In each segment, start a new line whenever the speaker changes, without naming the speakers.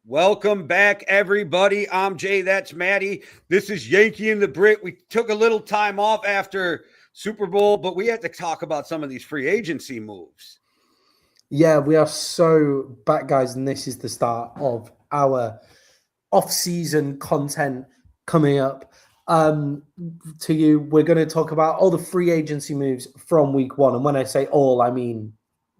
Welcome back, everybody. I'm Jay. That's Maddie. This is Yankee and the Brit. We took a little time off after Super Bowl, but we had to talk about some of these free agency moves.
Yeah, we are so back, guys, and this is the start of our off-season content coming up. To you, we're going to talk about all the free agency moves from week one. And when I say all, I mean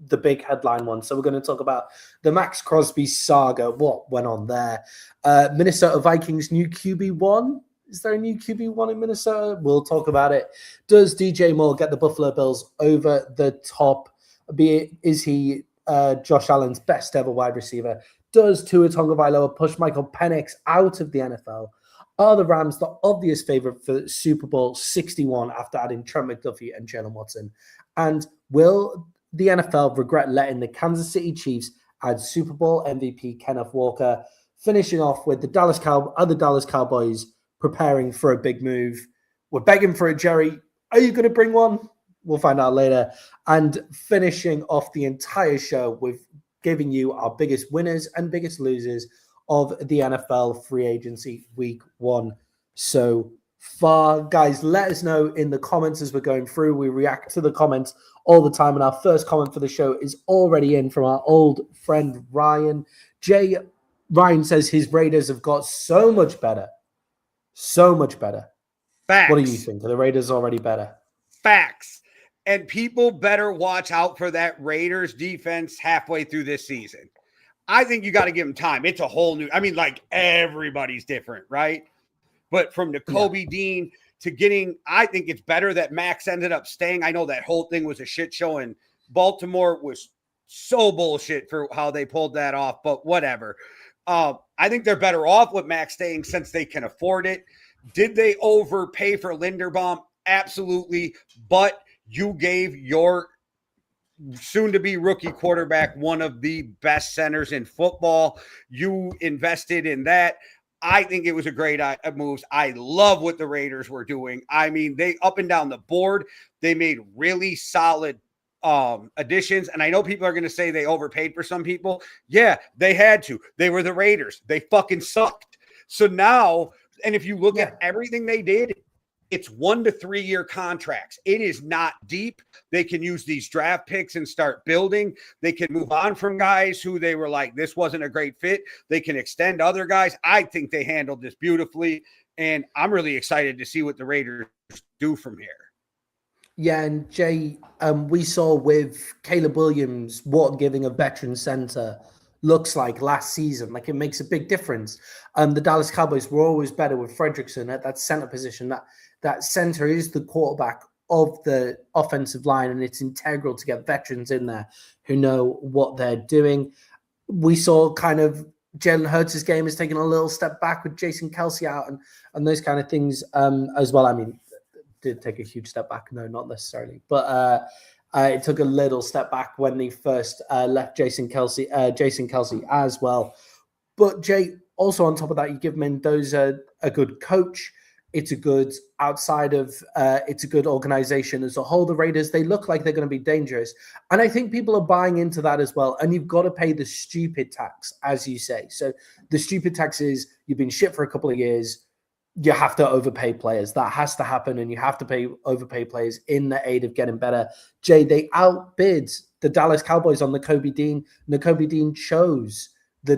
the big headline ones. So we're going to talk about the Max Crosby saga, what went on there. Minnesota Vikings new QB1. Is there a new QB1 in Minnesota? We'll talk about it. Does DJ Moore get the Buffalo Bills over the top? Is he Josh Allen's best ever wide receiver? Does Tua Tagovailoa push Michael Penix out of the NFL? Are the Rams the obvious favorite for Super Bowl 61 after adding Trent McDuffie and Jalen Watson? And will the NFL regret letting the Kansas City Chiefs add Super Bowl MVP Kenneth Walker? Finishing off with the Dallas Cowboys preparing for a big move. We're begging for it, Jerry. Are you going to bring one? We'll find out later. And finishing off the entire show with giving you our biggest winners and biggest losers of the NFL free agency week one so far. Guys, let us know in the comments as we're going through. We react to the comments all the time, and our first comment for the show is already in from our old friend Ryan. Ryan says his Raiders have got so much better. So much better.
Facts.
What do you think? Are the Raiders already better?
Facts. And people better watch out for that Raiders defense halfway through this season. I think you got to give them time. It's a whole new, everybody's different, right? But from Nakobe Dean to getting, I think it's better that Max ended up staying. I know that whole thing was a shit show, and Baltimore was so bullshit for how they pulled that off, but whatever. I think they're better off with Max staying since they can afford it. Did they overpay for Linderbaum? Absolutely. But you gave your soon-to-be rookie quarterback one of the best centers in football. You invested in that. I think it was a great move. I love what the Raiders were doing. I mean, they up and down the board, they made really solid additions. And I know people are going to say they overpaid for some people. Yeah, they had to. They were the Raiders. They fucking sucked. So now, and if you look at everything they did, it's 1 to 3 year contracts. It is not deep. They can use these draft picks and start building. They can move on from guys who they were like, this wasn't a great fit. They can extend other guys. I think they handled this beautifully. And I'm really excited to see what the Raiders do from here.
Yeah, and Jay, we saw with Caleb Williams what giving a veteran center looks like last season. Like, it makes a big difference. The Dallas Cowboys were always better with Hendrickson at that center position. That center is the quarterback of the offensive line, and it's integral to get veterans in there who know what they're doing. We saw kind of Jalen Hurts' game is taking a little step back with Jason Kelce out and those kind of things as well. I mean, did take a huge step back. No, not necessarily. But it took a little step back when they first left Jason Kelce as well. But Jay, also on top of that, you give Mendoza a good coach. It's a good it's a good organization as a whole. The Raiders, they look like they're going to be dangerous. And I think people are buying into that as well. And you've got to pay the stupid tax, as you say. So the stupid tax is you've been shit for a couple of years. You have to overpay players. That has to happen. And you have to overpay players in the aid of getting better. Jay, they outbid the Dallas Cowboys on Nakobe Dean. Nakobe Dean chose the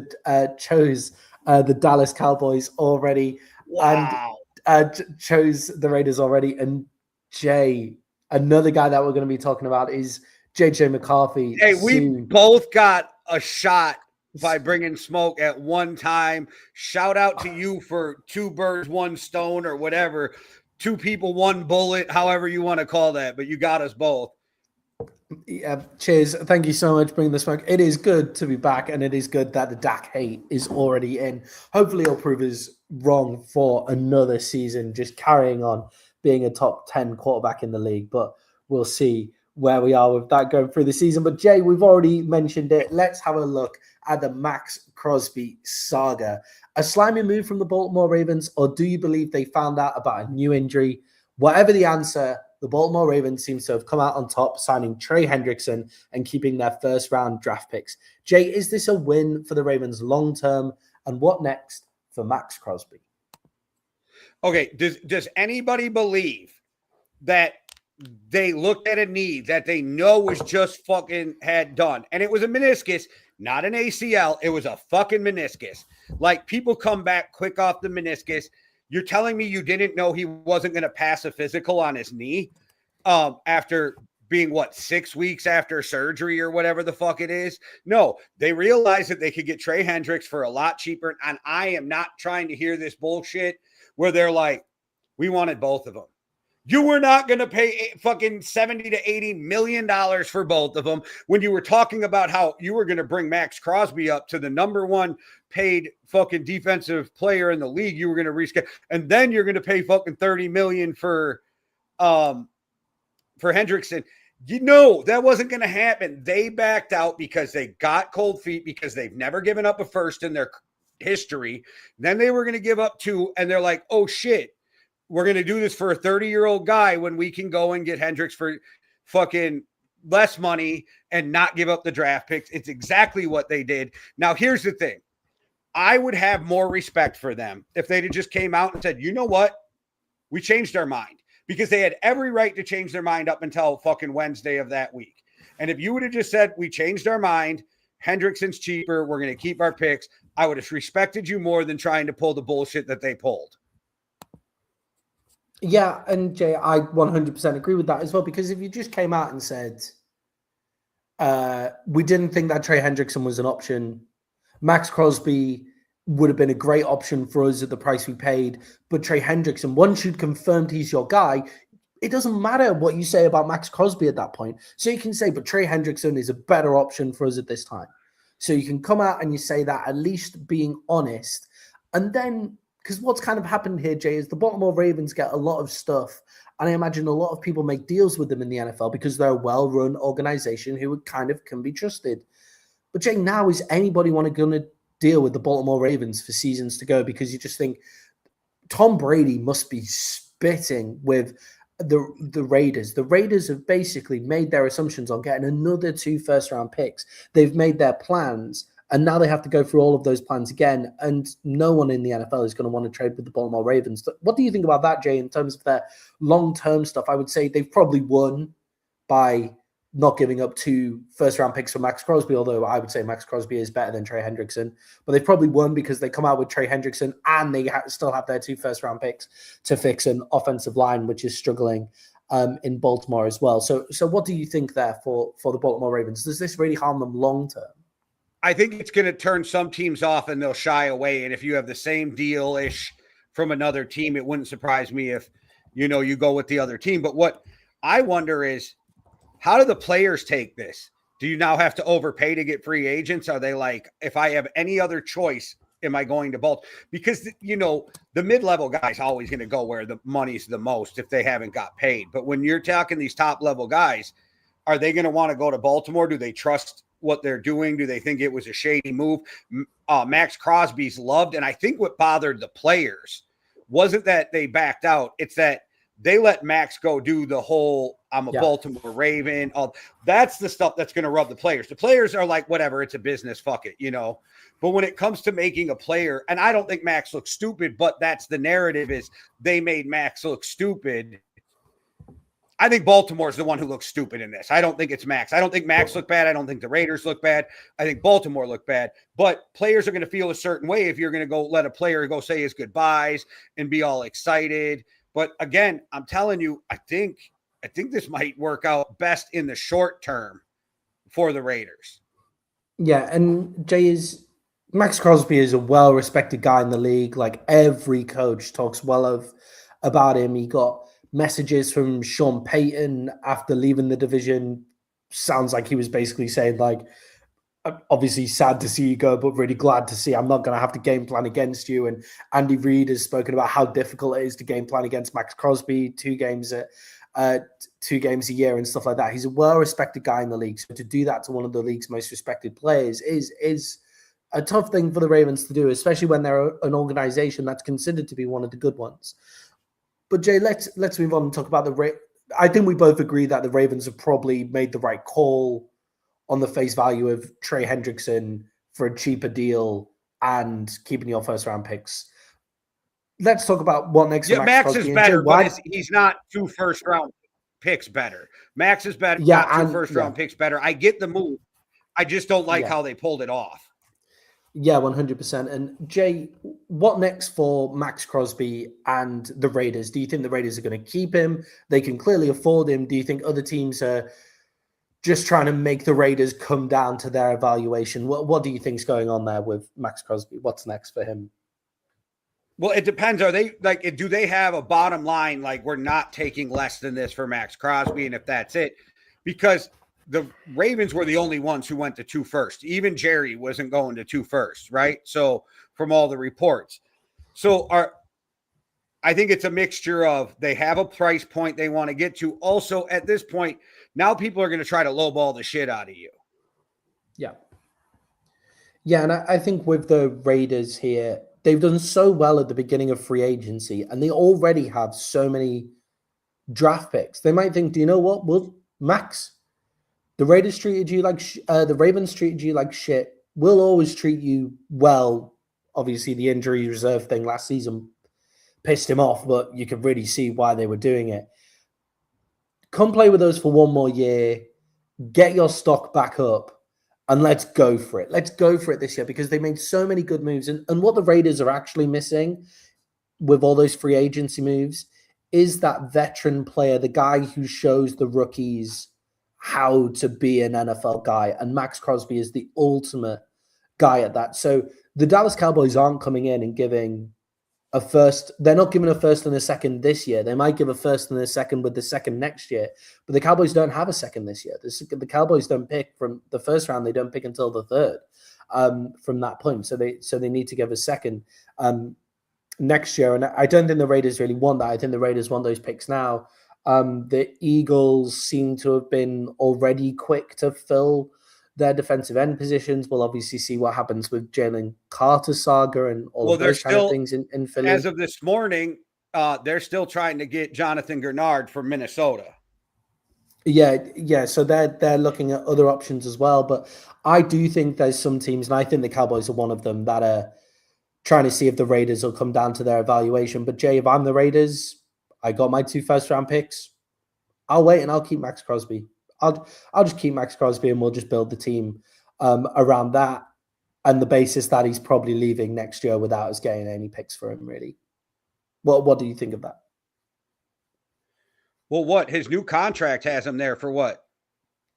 Dallas Cowboys already.
Wow.
And chose the Raiders already. And Jay, another guy that we're going to be talking about is JJ McCarthy.
Hey, we both got a shot by bringing smoke at one time. Shout out to you for 2 birds, 1 stone, or whatever. 2 people, 1 bullet, however you want to call that. But you got us both.
Yeah, cheers. Thank you so much for bringing the smoke. It is good to be back, and it is good that the Dak hate is already in. Hopefully he'll prove us wrong for another season, just carrying on being a top 10 quarterback in the league. But we'll see where we are with that going through the season. But Jay, we've already mentioned it. Let's have a look at the Max Crosby saga. A slimy move from the Baltimore Ravens, or do you believe they found out about a new injury? Whatever the answer, the Baltimore Ravens seems to have come out on top, signing Trey Hendrickson and keeping their first-round draft picks. Jay, is this a win for the Ravens long-term? And what next for Max Crosby?
Okay, does anybody believe that they looked at a knee that they know was just fucking had done, and it was a meniscus, not an ACL, it was a fucking meniscus. Like, people come back quick off the meniscus. You're telling me you didn't know he wasn't going to pass a physical on his knee after being, 6 weeks after surgery or whatever the fuck it is? No, they realized that they could get Trey Hendrickson for a lot cheaper, and I am not trying to hear this bullshit where they're like, we wanted both of them. You were not going to pay fucking $70 to $80 million for both of them when you were talking about how you were going to bring Max Crosby up to the number one paid fucking defensive player in the league. You were going to reschedule, and then you're going to pay fucking $30 million for Hendrickson. You know, that wasn't going to happen. They backed out because they got cold feet, because they've never given up a first in their history. Then they were going to give up 2, and they're like, oh shit, we're going to do this for a 30-year-old guy when we can go and get Hendricks for fucking less money and not give up the draft picks. It's exactly what they did. Now, here's the thing. I would have more respect for them if they'd have just came out and said, you know what? We changed our mind, because they had every right to change their mind up until fucking Wednesday of that week. And if you would have just said, we changed our mind, Hendrickson's cheaper, we're going to keep our picks, I would have respected you more than trying to pull the bullshit that they pulled.
Yeah, and Jay, I 100% agree with that as well, because if you just came out and said, we didn't think that Trey Hendrickson was an option, Max Crosby would have been a great option for us at the price we paid, but Trey Hendrickson, once you'd confirmed he's your guy, it doesn't matter what you say about Max Crosby at that point. So you can say, but Trey Hendrickson is a better option for us at this time. So you can come out and you say that, at least being honest. And then, because what's kind of happened here, Jay, is the Baltimore Ravens get a lot of stuff. And I imagine a lot of people make deals with them in the NFL because they're a well-run organization who kind of can be trusted. But Jay, now is anybody going to deal with the Baltimore Ravens for seasons to go? Because you just think Tom Brady must be spitting with the Raiders. The Raiders have basically made their assumptions on getting another 2 first-round picks. They've made their plans, and now they have to go through all of those plans again, and no one in the NFL is going to want to trade with the Baltimore Ravens. What do you think about that, Jay, in terms of their long-term stuff? I would say they've probably won by not giving up 2 first-round picks for Max Crosby, although I would say Max Crosby is better than Trey Hendrickson. But they've probably won because they come out with Trey Hendrickson and they still have their 2 first-round picks to fix an offensive line, which is struggling in Baltimore as well. So what do you think there for the Baltimore Ravens? Does this really harm them long-term?
I think it's going to turn some teams off and they'll shy away. And if you have the same deal-ish from another team, it wouldn't surprise me if, you go with the other team. But what I wonder is, how do the players take this? Do you now have to overpay to get free agents? Are they like, if I have any other choice, am I going to Baltimore? Because, the mid-level guy's always going to go where the money's the most if they haven't got paid. But when you're talking these top-level guys, are they going to want to go to Baltimore? Do they trust what they're doing? Do they think it was a shady move? Max Crosby's loved, and I think what bothered the players wasn't that they backed out. It's that they let Max go do the whole, I'm a Baltimore Raven. That's the stuff that's going to rub the players. The players are like, whatever, it's a business, fuck it, But when it comes to making a player, and I don't think Max looks stupid, but that's the narrative, is they made Max look stupid. I think Baltimore's the one who looks stupid in this. I don't think it's Max. I don't think Max looked bad. I don't think the Raiders look bad. I think Baltimore looked bad. But players are going to feel a certain way if you're going to go let a player go say his goodbyes and be all excited. But again, I'm telling you, I think this might work out best in the short term for the Raiders.
Yeah, and Max Crosby is a well-respected guy in the league. Like, every coach talks well about him. He got messages from Sean Payton after leaving the division. Sounds like he was basically saying, like, obviously sad to see you go, but really glad to see I'm not going to have to game plan against you. And Andy Reid has spoken about how difficult it is to game plan against Max Crosby, 2 games a year and stuff like that. He's a well-respected guy in the league. So to do that to one of the league's most respected players is a tough thing for the Ravens to do, especially when they're an organization that's considered to be one of the good ones. But Jay, let's move on and talk about I think we both agree that the Ravens have probably made the right call on the face value of Trey Hendrickson for a cheaper deal and keeping your first round picks. Let's talk about what next for
Yeah,
Max
Max
Crosby.
is
And
better,
Jay,
but he's not 2 first-round picks better. Max is better, got 2 first-round picks better. I get the move. I just don't like how they pulled it off.
Yeah, 100%. And Jay, what next for Max Crosby and the Raiders? Do you think the Raiders are going to keep him? They can clearly afford him. Do you think other teams are just trying to make the Raiders come down to their evaluation? What do you think's going on there with Max Crosby? What's next for him?
Well, it depends. Are they like, do they have a bottom line? Like, we're not taking less than this for Max Crosby. And if that's it, because the Ravens were the only ones who went to 2 first. Even Jerry wasn't going to 2 first, right? So from all the reports. So I think it's a mixture of they have a price point they want to get to. Also, at this point, now people are going to try to lowball the shit out of you.
Yeah. Yeah, and I think with the Raiders here, they've done so well at the beginning of free agency, and they already have so many draft picks. They might think, do you know what? Well, Max, the Raiders treated you like the Ravens treated you like shit. We'll always treat you well. Obviously, the injury reserve thing last season pissed him off, but you could really see why they were doing it. Come play with us for 1 more year, get your stock back up, and let's go for it. Let's go for it this year because they made so many good moves. And what the Raiders are actually missing with all those free agency moves is that veteran player, the guy who shows the rookies how to be an NFL guy. And Max Crosby is the ultimate guy at that. So the Dallas Cowboys aren't coming in and giving a first. They're not giving a first and a second this year. They might give a first and a second with the second next year. But the Cowboys don't have a second this year. The Cowboys don't pick from the first round. They don't pick until the third from that point. So they need to give a second next year. And I don't think the Raiders really want that. I think the Raiders want those picks now. The Eagles seem to have been already quick to fill their defensive end positions. We'll obviously see what happens with Jalen Carter saga and all of those kind of things in Philly.
As of this morning, they're still trying to get Jonathan Grenard from Minnesota.
Yeah. So they're looking at other options as well. But I do think there's some teams, and I think the Cowboys are one of them, that are trying to see if the Raiders will come down to their evaluation. But Jay, if I'm the Raiders, I got my 2 first-round picks. I'll wait and I'll keep Max Crosby. I'll just keep Max Crosby and we'll just build the team around that and the basis that he's probably leaving next year without us getting any picks for him, really. What do you think of that?
Well, his new contract has him there for what?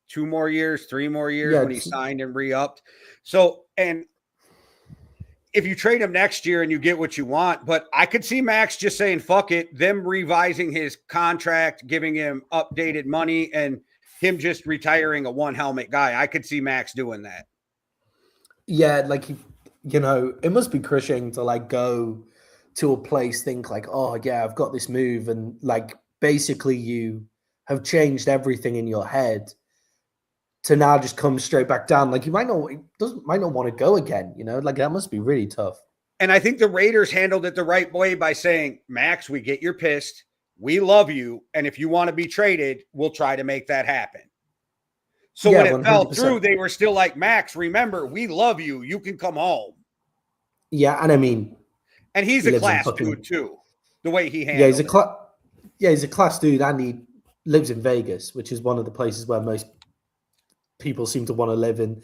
2 more years, 3 more years when he signed and re-upped. So, and if you trade him next year and you get what you want, but I could see Max just saying, fuck it, them revising his contract, giving him updated money, and him just retiring a 1 helmet guy. I could see Max doing that.
Yeah, like, it must be crushing to like go to a place, think like, oh yeah, I've got this move, and like basically you have changed everything in your head to now just come straight back down. Like, you might not want to go again, like that must be really tough.
And I think the Raiders handled it the right way by saying, Max, we get you're pissed. We love you. And if you want to be traded, we'll try to make that happen. So when it 100%. Fell through, they were still like, Max, remember, we love you. You can come home.
Yeah. And I mean,
and he's a class dude too, the way he handles it.
He's a class dude. And he lives in Vegas, which is one of the places where most people seem to want to live in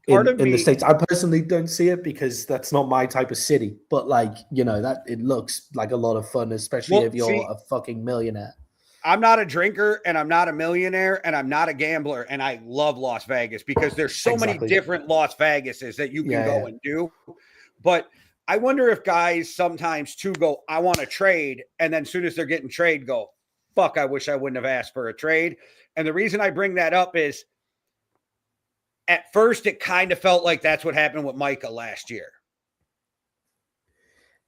the States. I personally don't see it because that's not my type of city, but like, that it looks like a lot of fun, especially if you're a fucking millionaire.
I'm not a drinker and I'm not a millionaire and I'm not a gambler. And I love Las Vegas because there's so many different Las Vegases that you can go and do. But I wonder if guys sometimes too go, I want to trade. And then as soon as they're getting trade, go, fuck, I wish I wouldn't have asked for a trade. And the reason I bring that up is, at first, it kind of felt like that's what happened with Micah last year.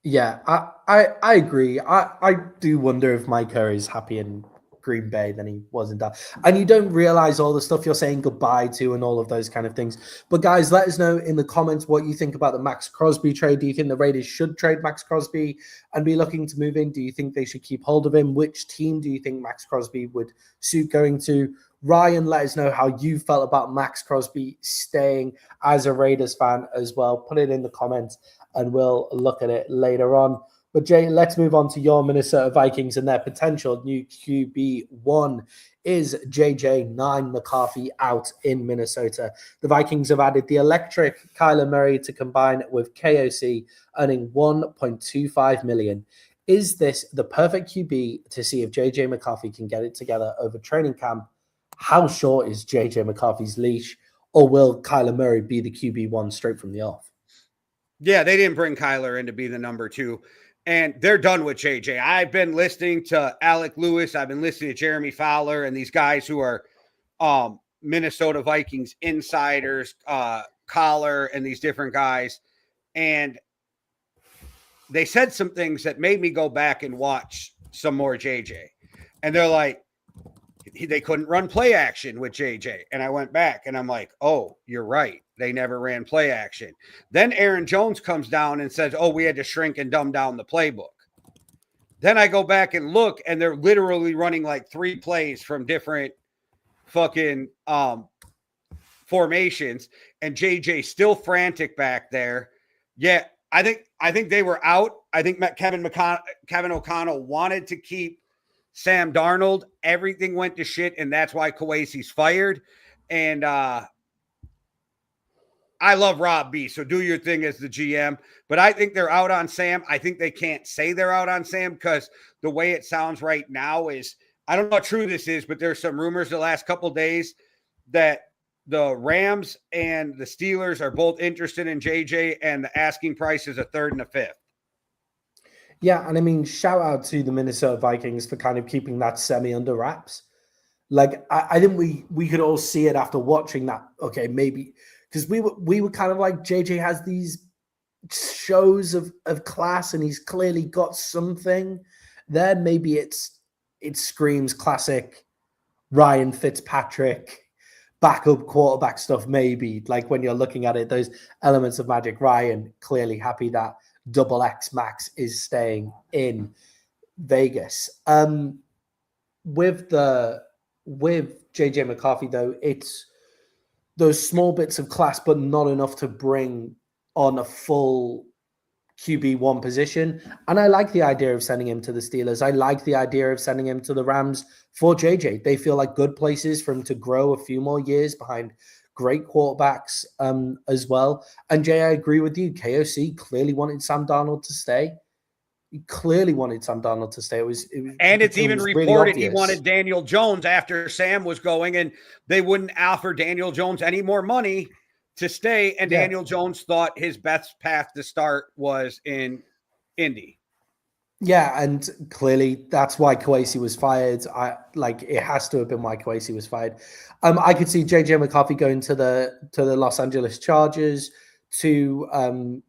Yeah, I agree. I do wonder if Micah is happy in Green Bay than he was in Dallas. And you don't realize all the stuff you're saying goodbye to and all of those kind of things. But guys, let us know in the comments what you think about the Max Crosby trade. Do you think the Raiders should trade Max Crosby and be looking to move in? Do you think they should keep hold of him? Which team do you think Max Crosby would suit going to? Ryan, let us know how you felt about Max Crosby staying as a Raiders fan as well. Put it in the comments. and we'll look at it later on. But Jay, let's move on to your Minnesota Vikings and their potential new QB1. Is JJ Nine McCarthy out in Minnesota? The Vikings have added the electric Kyler Murray to combine with KOC, earning $1.25 million. Is this the perfect QB to see if JJ McCarthy can get it together over training camp? How short is JJ McCarthy's leash? Or will Kyler Murray be the QB1 straight from the off?
Yeah, they didn't bring Kyler in to be the number 2. And they're done with JJ. I've been listening to Alec Lewis. I've been listening to Jeremy Fowler and these guys who are Minnesota Vikings insiders, Collar, and these different guys. And they said some things that made me go back and watch some more JJ. And they're like, they couldn't run play action with JJ. And I went back and I'm like, oh, you're right. They never ran play action. Then Aaron Jones comes down and says, oh, we had to shrink and dumb down the playbook. Then I go back and look, and they're literally running like 3 plays from different fucking formations. And JJ still frantic back there. Yeah, I think they were out. I think Kevin O'Connell wanted to keep Sam Darnold. Everything went to shit, and that's why Kawasi's fired. And I love Rob B, so do your thing as the GM. But I think they're out on Sam. I think they can't say they're out on Sam because the way it sounds right now is, I don't know how true this is, but there's some rumors the last couple of days that the Rams and the Steelers are both interested in JJ, and the asking price is a 3rd and a 5th.
Yeah, and I mean, shout out to the Minnesota Vikings for kind of keeping that semi under wraps. Like, I think we could all see it after watching that. Okay, maybe because we were kind of like, JJ has these shows of class, and he's clearly got something there. Maybe it screams classic Ryan Fitzpatrick backup quarterback stuff. Maybe like when you're looking at it, those elements of Magic. Ryan clearly happy that Double X Max is staying in Vegas. With JJ McCarthy though, it's those small bits of class, but not enough to bring on a full QB1 position. And I like the idea of sending him to the Steelers. I like the idea of sending him to the Rams for JJ. They feel like good places for him to grow a few more years behind great quarterbacks as well. And Jay, I agree with you. KOC clearly wanted Sam Darnold to stay. He clearly wanted Sam Darnold to stay.
It's even reported really he wanted Daniel Jones after Sam was going, and they wouldn't offer Daniel Jones any more money to stay. And Daniel Jones thought his best path to start was in Indy.
Yeah, and clearly that's why Kawasi was fired. It has to have been why Kawasi was fired. I could see JJ McCarthy going to the Los Angeles Chargers to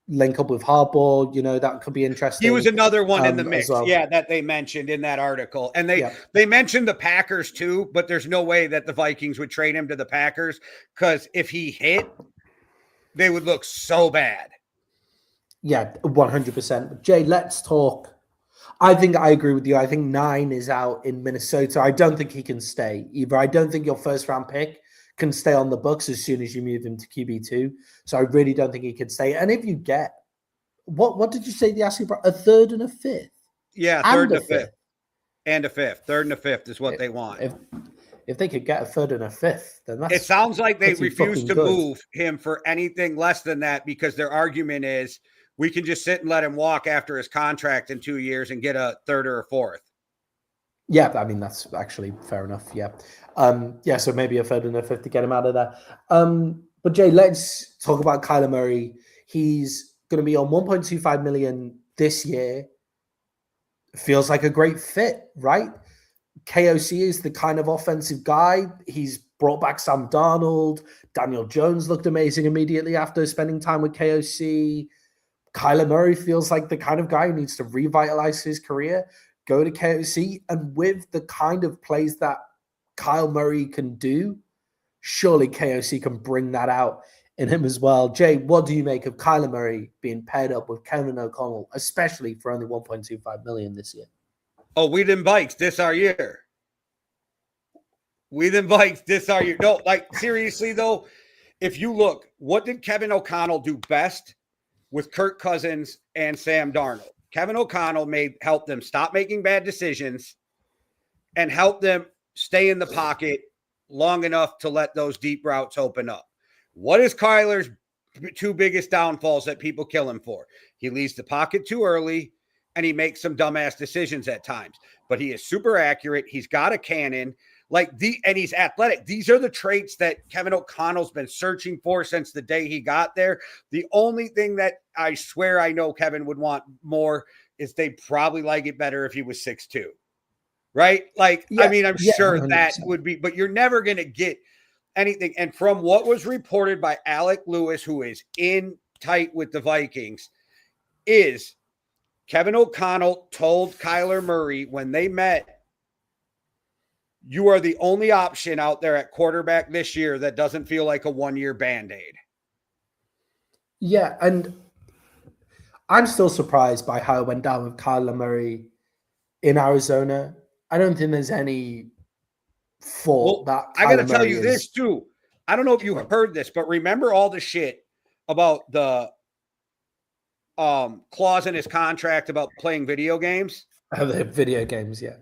link up with Harbaugh. You know, that could be interesting.
He was another one in the mix,
well.
that they mentioned in that article. And they mentioned the Packers too, but there's no way that the Vikings would trade him to the Packers, because if he hit, they would look so bad.
Yeah, 100%. Jay, let's talk. I think I agree with you. I think 9 is out in Minnesota. I don't think he can stay either. I don't think your first round pick can stay on the books as soon as you move him to QB2. So I really don't think he can stay. And if you get, what did you say the asking for? A 3rd and a 5th?
Yeah, 3rd and a 5th. And a 5th. 3rd and a 5th is what they want.
If they could get a 3rd and a 5th, then that's...
It sounds like they refuse to move him for anything less than that, because their argument is, we can just sit and let him walk after his contract in 2 years and get a 3rd or a 4th.
Yeah, I mean, that's actually fair enough. Yeah. So maybe a 3rd and a 5th to get him out of there. But Jay, let's talk about Kyler Murray. He's going to be on $1.25 million this year. Feels like a great fit, right? KOC is the kind of offensive guy. He's brought back Sam Darnold. Daniel Jones looked amazing immediately after spending time with KOC. Kyler Murray feels like the kind of guy who needs to revitalize his career, go to KOC, and with the kind of plays that Kyle Murray can do, surely KOC can bring that out in him as well. Jay, what do you make of Kyler Murray being paired up with Kevin O'Connell, especially for only $1.25 million this year?
Oh, we them Vikes, this our year. We them Vikes, this our year. No, like seriously though, if you look, what did Kevin O'Connell do best? with Kirk Cousins and Sam Darnold. Kevin O'Connell helped them stop making bad decisions and help them stay in the pocket long enough to let those deep routes open up. What is Kyler's two biggest downfalls that people kill him for? He leaves the pocket too early, and he makes some dumbass decisions at times. But he is super accurate. He's got a cannon, and he's athletic. These are the traits that Kevin O'Connell's been searching for since the day he got there. The only thing that I swear I know Kevin would want more is they'd probably like it better if he was 6'2". Right? I'm sure 100%. That would be, but you're never going to get anything. And from what was reported by Alec Lewis, who is in tight with the Vikings, is Kevin O'Connell told Kyler Murray when they met, you are the only option out there at quarterback this year that doesn't feel like a one-year Band-Aid.
Yeah, and I'm still surprised by how it went down with Kyler Murray in Arizona. I don't think there's any fault that Kyler
I got to tell you this too. I don't know if you heard this, but remember all the shit about the clause in his contract about playing video games?
The video games, yeah.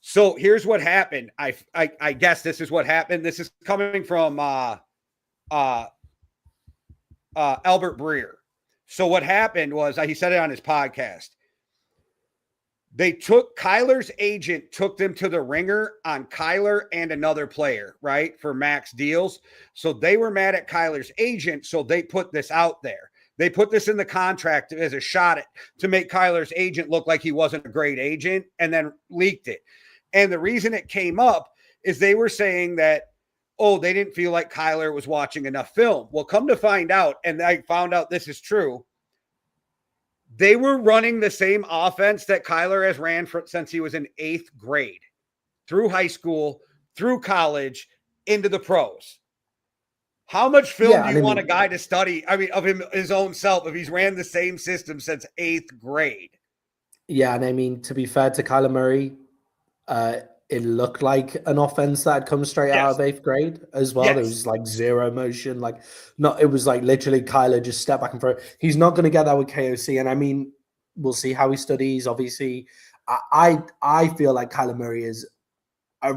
So here's what happened. I guess this is what happened. This is coming from Albert Breer. So what happened was, he said it on his podcast. Kyler's agent took them to the ringer on Kyler and another player, right, for max deals. So they were mad at Kyler's agent, so they put this out there. They put this in the contract as a shot to make Kyler's agent look like he wasn't a great agent, and then leaked it. And the reason it came up is they were saying that, they didn't feel like Kyler was watching enough film. Well, come to find out, and I found out this is true, they were running the same offense that Kyler has ran since he was in 8th grade, through high school, through college, into the pros. How much film do you want a guy to study? Of his own self, if he's ran the same system since 8th grade?
Yeah, and to be fair to Kyler Murray, it looked like an offense that had come straight out of 8th grade as well. Yes. There was like zero motion. It was like literally Kyler just step back and throw. He's not going to get that with KOC. And we'll see how he studies. Obviously, I feel like Kyler Murray is a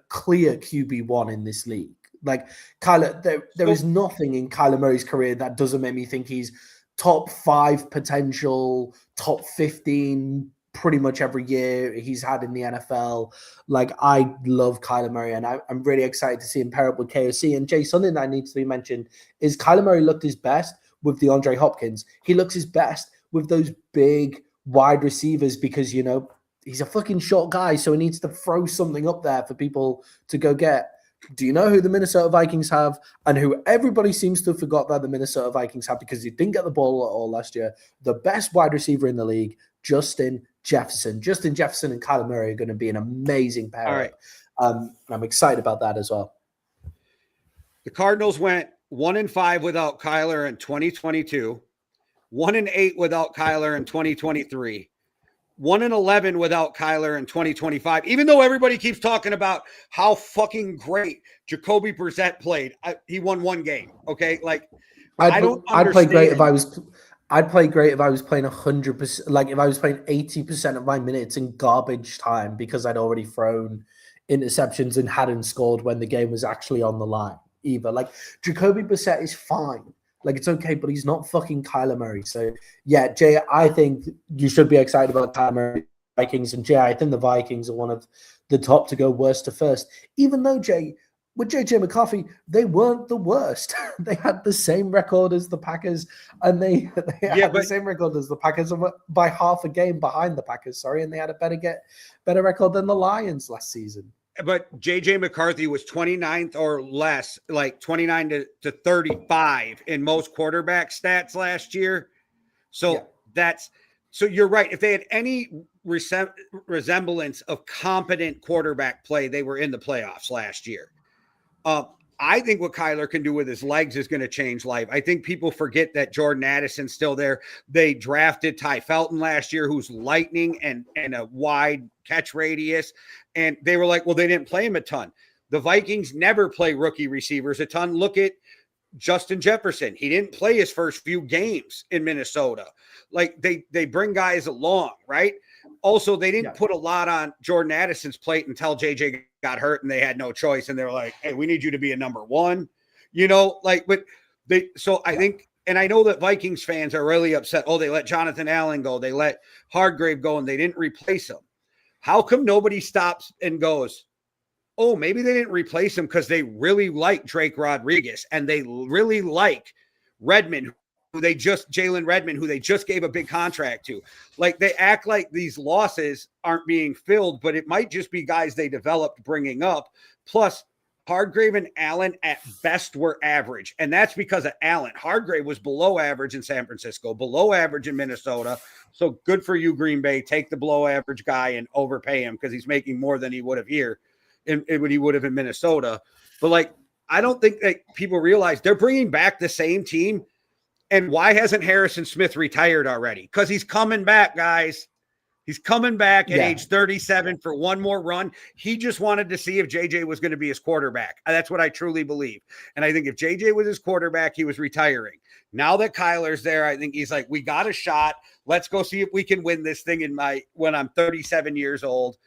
clear QB1 in this league. Like Kyler, there is nothing in Kyler Murray's career that doesn't make me think he's top 5 potential, top 15 pretty much every year he's had in the NFL. I love Kyler Murray, and I'm really excited to see him pair up with KOC. And Jay, something that needs to be mentioned is Kyler Murray looked his best with DeAndre Hopkins. He looks his best with those big wide receivers because, he's a fucking short guy, so he needs to throw something up there for people to go get. Do you know who the Minnesota Vikings have, and who everybody seems to have forgot that the Minnesota Vikings have because he didn't get the ball at all last year? The best wide receiver in the league, Justin Jefferson. Justin Jefferson and Kyler Murray are going to be an amazing pair. All right. I'm excited about that as well.
The Cardinals went 1-5 without Kyler in 2022, 1-8 without Kyler in 2023, 1-11 without Kyler in 2025. Even though everybody keeps talking about how fucking great Jacoby Brissett played, he won one game. Okay, I don't understand.
I'd play great if I was. I'd play great if I was playing 100%, if I was playing 80% of my minutes in garbage time because I'd already thrown interceptions and hadn't scored when the game was actually on the line either. Jacoby Brissett is fine. It's okay, but he's not fucking Kyler Murray. So, yeah, Jay, I think you should be excited about Kyler Murray, Vikings. And, Jay, I think the Vikings are one of the top to go worst to first. Even though, Jay, with JJ McCarthy, they weren't the worst. They had the same record as the Packers, and they had the same record as the Packers by half a game behind the Packers, and they had a better record than the Lions last season.
But JJ McCarthy was 29th or less, 29 to 35 in most quarterback stats last year. So so you're right. If they had any resemblance of competent quarterback play, they were in the playoffs last year. I think what Kyler can do with his legs is going to change life. I think people forget that Jordan Addison's still there. They drafted Ty Felton last year, who's lightning and a wide catch radius. And they were like, well, they didn't play him a ton. The Vikings never play rookie receivers a ton. Look at Justin Jefferson. He didn't play his first few games in Minnesota. Like they bring guys along, right? Also, they didn't put a lot on Jordan Addison's plate until JJ got hurt and they had no choice. And they were like, hey, we need you to be a number one, but I think, and I know that Vikings fans are really upset. Oh, they let Jonathan Allen go. They let Hargrave go and they didn't replace him. How come nobody stops and goes, oh, maybe they didn't replace him because they really like Drake Rodriguez and they really like Redmond, Jalen Redmond, who they just gave a big contract to. Like, they act like these losses aren't being filled, but it might just be guys they developed bringing up. Plus, Hargrave and Allen at best were average, and that's because of Allen. Hargrave was below average in San Francisco, below average in Minnesota. So good for you, Green Bay. Take the below average guy and overpay him because he's making more than he would have here. What he would have in Minnesota. But like, I don't think that people realize they're bringing back the same team. And why hasn't Harrison Smith retired already? Because he's coming back, guys. He's coming back at age 37 for one more run. He just wanted to see if JJ was going to be his quarterback. That's what I truly believe. And I think if JJ was his quarterback, he was retiring. Now that Kyler's there, I think he's like, we got a shot. Let's go see if we can win this thing when I'm 37 years old.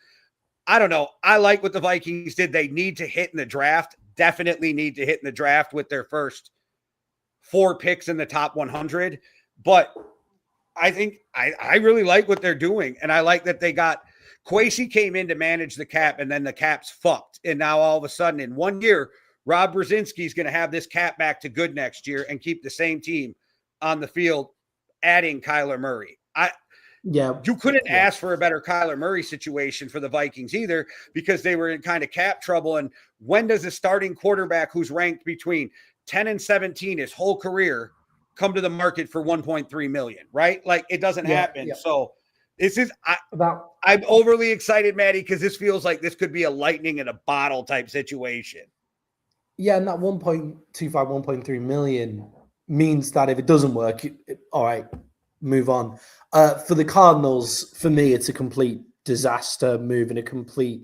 I don't know. I like what the Vikings did. They need to hit in the draft. Definitely need to hit in the draft with their first 4 picks in the top 100. But I think I really like what they're doing. And I like that they got Kwesi came in to manage the cap, and then the cap's fucked. And now all of a sudden in 1 year, Rob Brzezinski's going to have this cap back to good next year and keep the same team on the field, adding Kyler Murray. You couldn't ask for a better Kyler Murray situation for the Vikings either, because they were in kind of cap trouble. And when does a starting quarterback who's ranked between 10 and 17 his whole career come to the market for 1.3 million, right? Like, it doesn't happen. So this is, I'm overly excited, Maddie, because this feels like this could be a lightning in a bottle type situation.
Yeah. And that 1.25, 1.3 million means that if it doesn't work, all right, move on. For the Cardinals, for me, it's a complete disaster move and a complete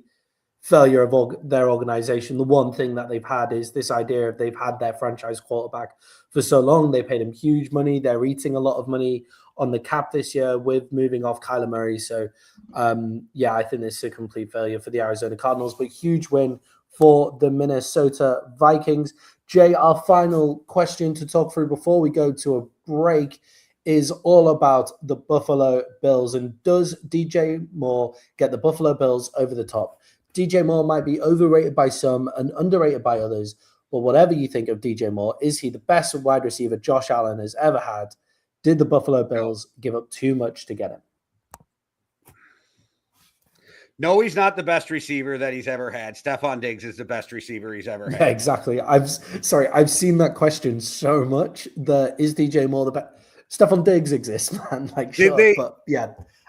failure of their organization. The one thing that they've had is this idea of they've had their franchise quarterback for so long. They paid him huge money. They're eating a lot of money on the cap this year with moving off Kyler Murray. So, I think this is a complete failure for the Arizona Cardinals, but huge win for the Minnesota Vikings. Jay, our final question to talk through before we go to a break is all about the Buffalo Bills. And does DJ Moore get the Buffalo Bills over the top? DJ Moore might be overrated by some and underrated by others, but whatever you think of DJ Moore, is he the best wide receiver Josh Allen has ever had? Did the Buffalo Bills give up too much to get him?
No, he's not the best receiver that he's ever had. Stephon Diggs is the best receiver he's ever had.
Yeah, exactly. I've seen that question so much. Is DJ Moore the best? Stephon Diggs exists, man. Like,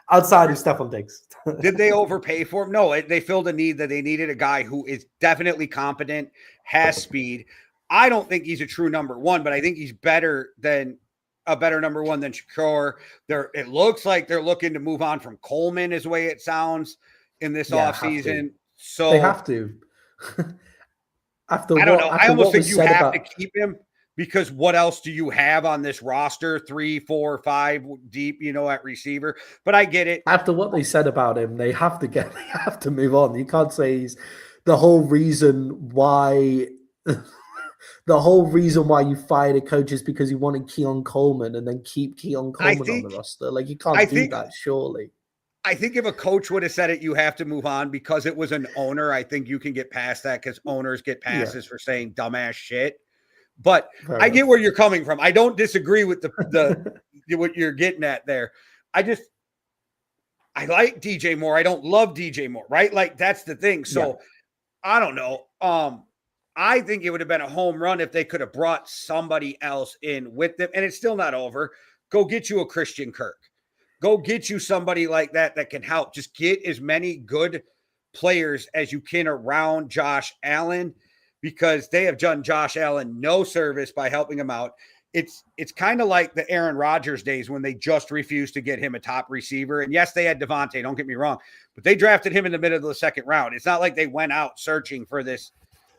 outside of Stephon Diggs.
Did they overpay for him? No, they filled a need that they needed a guy who is definitely competent, has speed. I don't think he's a true number one, but I think he's a better number one than Shakur. It looks like they're looking to move on from Coleman, is the way it sounds, in this offseason. So
they have to.
I don't know. I almost think you have to keep him, because what else do you have on this roster? 3, 4, 5 deep, at receiver. But I get it.
After what they said about him, they have to move on. You can't say he's the whole reason why you fired a coach is because you wanted Keon Coleman and then keep Keon Coleman on the roster. Like, you can't do that, surely.
I think if a coach would have said it, you have to move on because it was an owner. I think you can get past that because owners get passes for saying dumbass shit. But I get where you're coming from. I don't disagree with the what you're getting at there. I like DJ Moore. I don't love DJ Moore, right? Like, that's the thing. So I don't know. I think it would have been a home run if they could have brought somebody else in with them. And it's still not over. Go get you a Christian Kirk. Go get you somebody like that can help. Just get as many good players as you can around Josh Allen, because they have done Josh Allen no service by helping him out. It's kind of like the Aaron Rodgers days when they just refused to get him a top receiver. And yes, they had Devontae, don't get me wrong, but they drafted him in the middle of the second round. It's not like they went out searching for this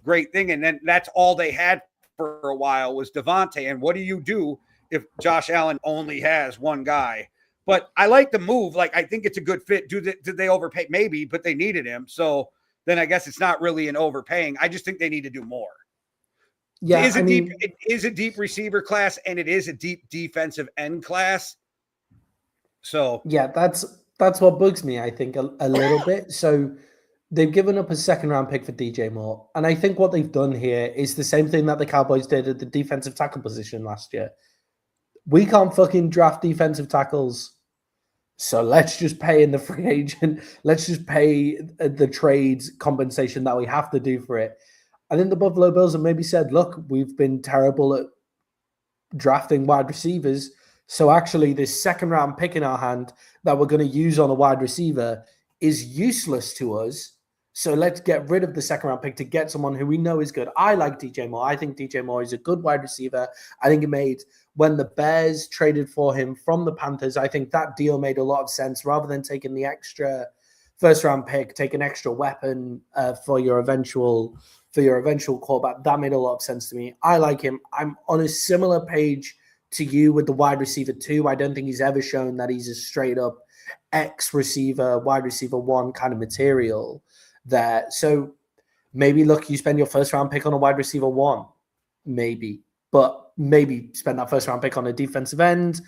great thing, and then that's all they had for a while was Devontae. And what do you do if Josh Allen only has one guy? But I like the move. Like, I think it's a good fit. Did they overpay? Maybe, but they needed him. So then I guess it's not really an overpaying. I just think they need to do more.
Yeah,
it is a deep receiver class, and it is a deep defensive end class. So
yeah, that's what bugs me, I think, a little bit. So they've given up a second-round pick for DJ Moore. And I think what they've done here is the same thing that the Cowboys did at the defensive tackle position last year. We can't fucking draft defensive tackles, so let's just pay in the free agent. Let's just pay the trades compensation that we have to do for it. I think the Buffalo Bills have maybe said, look, we've been terrible at drafting wide receivers, so actually this second-round pick in our hand that we're going to use on a wide receiver is useless to us. So let's get rid of the second-round pick to get someone who we know is good. I like DJ Moore. I think DJ Moore is a good wide receiver. I think it made, when the Bears traded for him from the Panthers, I think that deal made a lot of sense. Rather than taking the extra first-round pick, take an extra weapon for your eventual quarterback. That made a lot of sense to me. I like him. I'm on a similar page to you with the wide receiver too. I don't think he's ever shown that he's a straight-up X-receiver, wide receiver one kind of material there. So maybe, look, you spend your first-round pick on a wide receiver one, maybe. But maybe spend that first-round pick on a defensive end.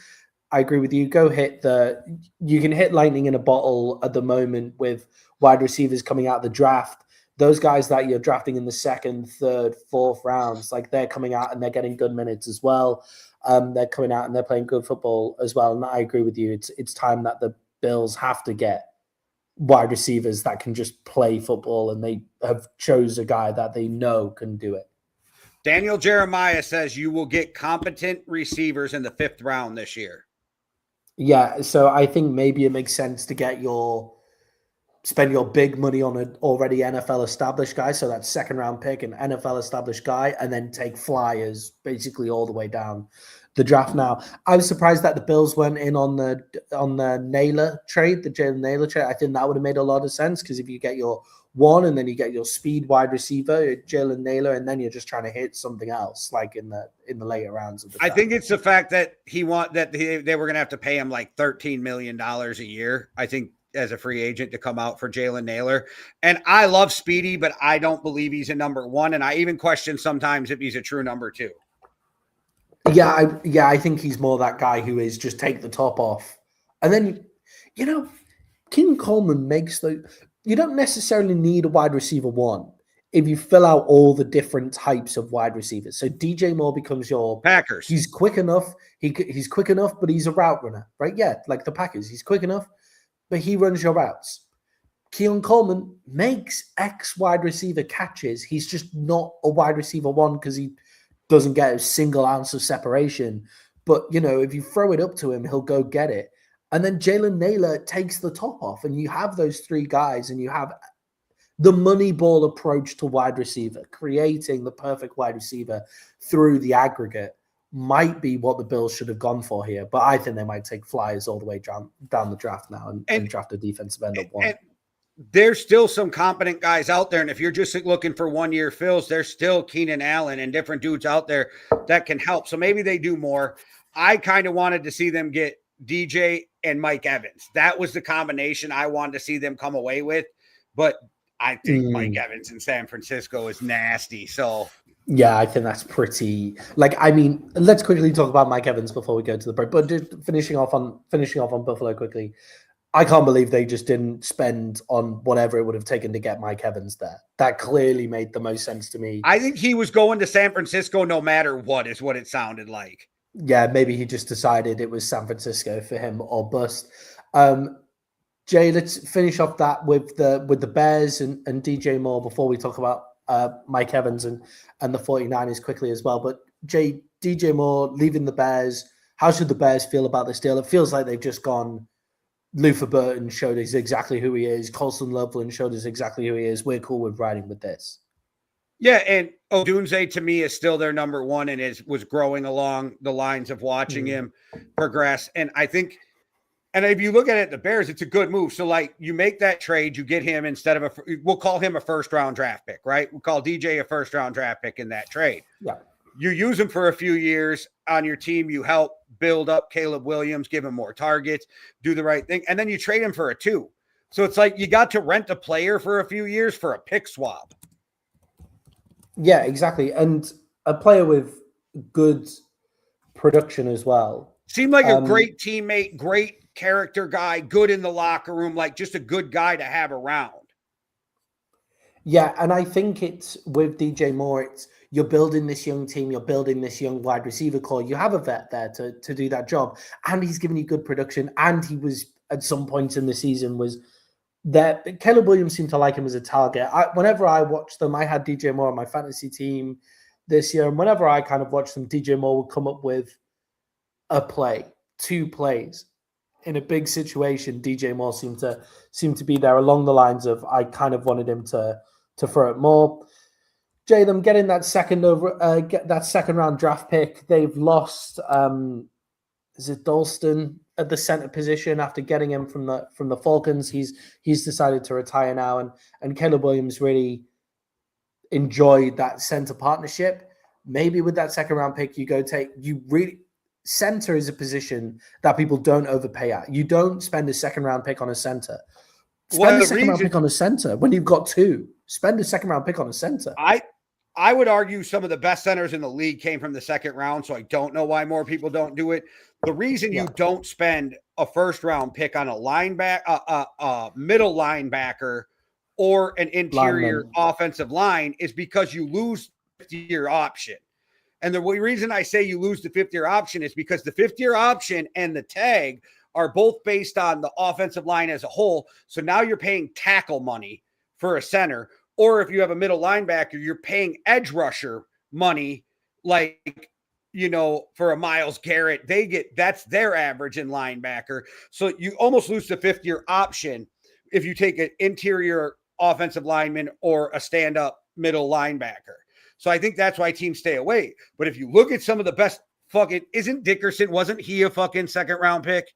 I agree with you. You can hit lightning in a bottle at the moment with wide receivers coming out of the draft. Those guys that you're drafting in the second, third, fourth rounds, like, they're coming out and they're getting good minutes as well. They're coming out and they're playing good football as well. And I agree with you. It's time that the Bills have to get wide receivers that can just play football, and they have chose a guy that they know can do it.
Daniel Jeremiah says you will get competent receivers in the 5th round this year.
Yeah, so I think maybe it makes sense to spend your big money on an already NFL established guy, so that second-round pick, an NFL established guy, and then take flyers basically all the way down the draft now. I was surprised that the Bills went in on the Naylor trade, the Jalen Naylor trade. I think that would have made a lot of sense, because if you get your one and then you get your speed wide receiver, Jalen Naylor, and then you're just trying to hit something else like in the later rounds of the draft.
I think it's the fact that they were going to have to pay him like $13 million a year, I think, as a free agent to come out for Jalen Naylor. And I love Speedy, but I don't believe he's a number one. And I even question sometimes if he's a true number two.
Yeah, I think he's more that guy who is just take the top off. And then, King Coleman makes you don't necessarily need a wide receiver one if you fill out all the different types of wide receivers. So DJ Moore becomes your
Packers.
He's quick enough. He's quick enough, but he's a route runner, right? Yeah, like the Packers. He's quick enough, but he runs your routes. Keon Coleman makes X wide receiver catches. He's just not a wide receiver one because he doesn't get a single ounce of separation. But, if you throw it up to him, he'll go get it. And then Jalen Naylor takes the top off, and you have those three guys, and you have the money ball approach to wide receiver, creating the perfect wide receiver through the aggregate might be what the Bills should have gone for here. But I think they might take flyers all the way down the draft now and draft a defensive end at one.
There's still some competent guys out there. And if you're just looking for 1-year fills, there's still Keenan Allen and different dudes out there that can help. So maybe they do more. I kind of wanted to see them get DJ and Mike Evans. That was the combination I wanted to see them come away with. But I think Mike Evans in San Francisco is nasty. So
yeah, I think that's pretty. Let's quickly talk about Mike Evans before we go to the break. But just finishing off on Buffalo quickly, I can't believe they just didn't spend on whatever it would have taken to get Mike Evans there. That clearly made the most sense to me.
I think he was going to San Francisco no matter what, is what it sounded like.
Yeah, maybe he just decided it was San Francisco for him or bust. Jay, let's finish off that with the Bears and DJ Moore before we talk about Mike Evans and the 49ers quickly as well. But Jay, DJ Moore leaving the Bears, how should the Bears feel about this deal? It feels like they've just gone, Luther Burton showed us exactly who he is. Colson Loveland showed us exactly who he is. We're cool with riding with this.
Yeah, and Odunze to me is still their number one and was growing along the lines of watching him progress. And I think, and if you look at it, the Bears, it's a good move. So you make that trade, you get him instead of we'll call him a first-round draft pick, right? We'll call DJ a first-round draft pick in that trade.
Yeah.
You use him for a few years on your team. You help build up Caleb Williams, give him more targets, do the right thing. And then you trade him for a 2. So it's like you got to rent a player for a few years for a pick swap.
Yeah, exactly. And a player with good production as well.
Seemed like a great teammate, great character guy, good in the locker room, like just a good guy to have around.
Yeah, and I think it's with DJ Moore, it's you're building this young team, you're building this young wide receiver core. You have a vet there to do that job, and he's giving you good production. And he was at some point in the season was there. Caleb Williams seemed to like him as a target. Whenever I watched them, I had DJ Moore on my fantasy team this year, and whenever I kind of watched them, DJ Moore would come up with a play, 2 plays. In a big situation, DJ Moore seemed to be there along the lines of I kind of wanted him to throw it more. Jay, them getting that second round draft pick. They've lost is it Dalston at the center position after getting him from the Falcons. He's decided to retire now, and Caleb Williams really enjoyed that center partnership. Maybe with that second round pick, center is a position that people don't overpay at. You don't spend a second round pick on a center. Spend a second round pick on a center when you've got 2. Spend a second round pick on a center.
I would argue some of the best centers in the league came from the second round, so I don't know why more people don't do it. The reason you don't spend a first round pick on a middle linebacker or an interior offensive line is because you lose the 5th-year option. And the reason I say you lose the 5th-year option is because the 5th-year option and the tag are both based on the offensive line as a whole. So now you're paying tackle money for a center. Or if you have a middle linebacker, you're paying edge rusher money, like, for a Myles Garrett. That's their average in linebacker. So you almost lose the 5th-year option if you take an interior offensive lineman or a stand-up middle linebacker. So I think that's why teams stay away. But if you look at some of the best wasn't he a fucking second round pick?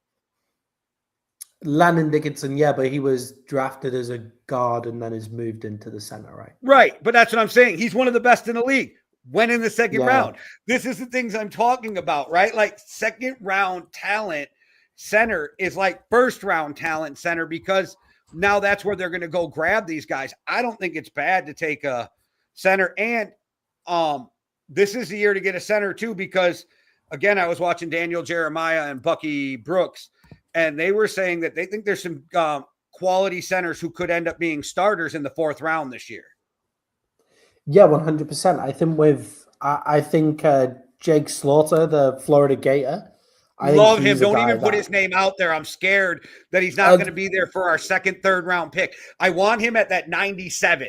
Landon Dickinson, yeah, but he was drafted as a guard and then is moved into the center, right?
Right, but that's what I'm saying. He's one of the best in the league. Went in the second round. This is the things I'm talking about, right? Like second round talent center is like first round talent center because now that's where they're going to go grab these guys. I don't think it's bad to take a center. And this is the year to get a center too because, again, I was watching Daniel Jeremiah and Bucky Brooks, and they were saying that they think there's some quality centers who could end up being starters in the 4th round this year.
Yeah, 100%. I think Jake Slaughter, the Florida Gator.
I love him. Don't even put his name out there. I'm scared that he's not going to be there for our 2nd, 3rd round pick. I want him at that 97,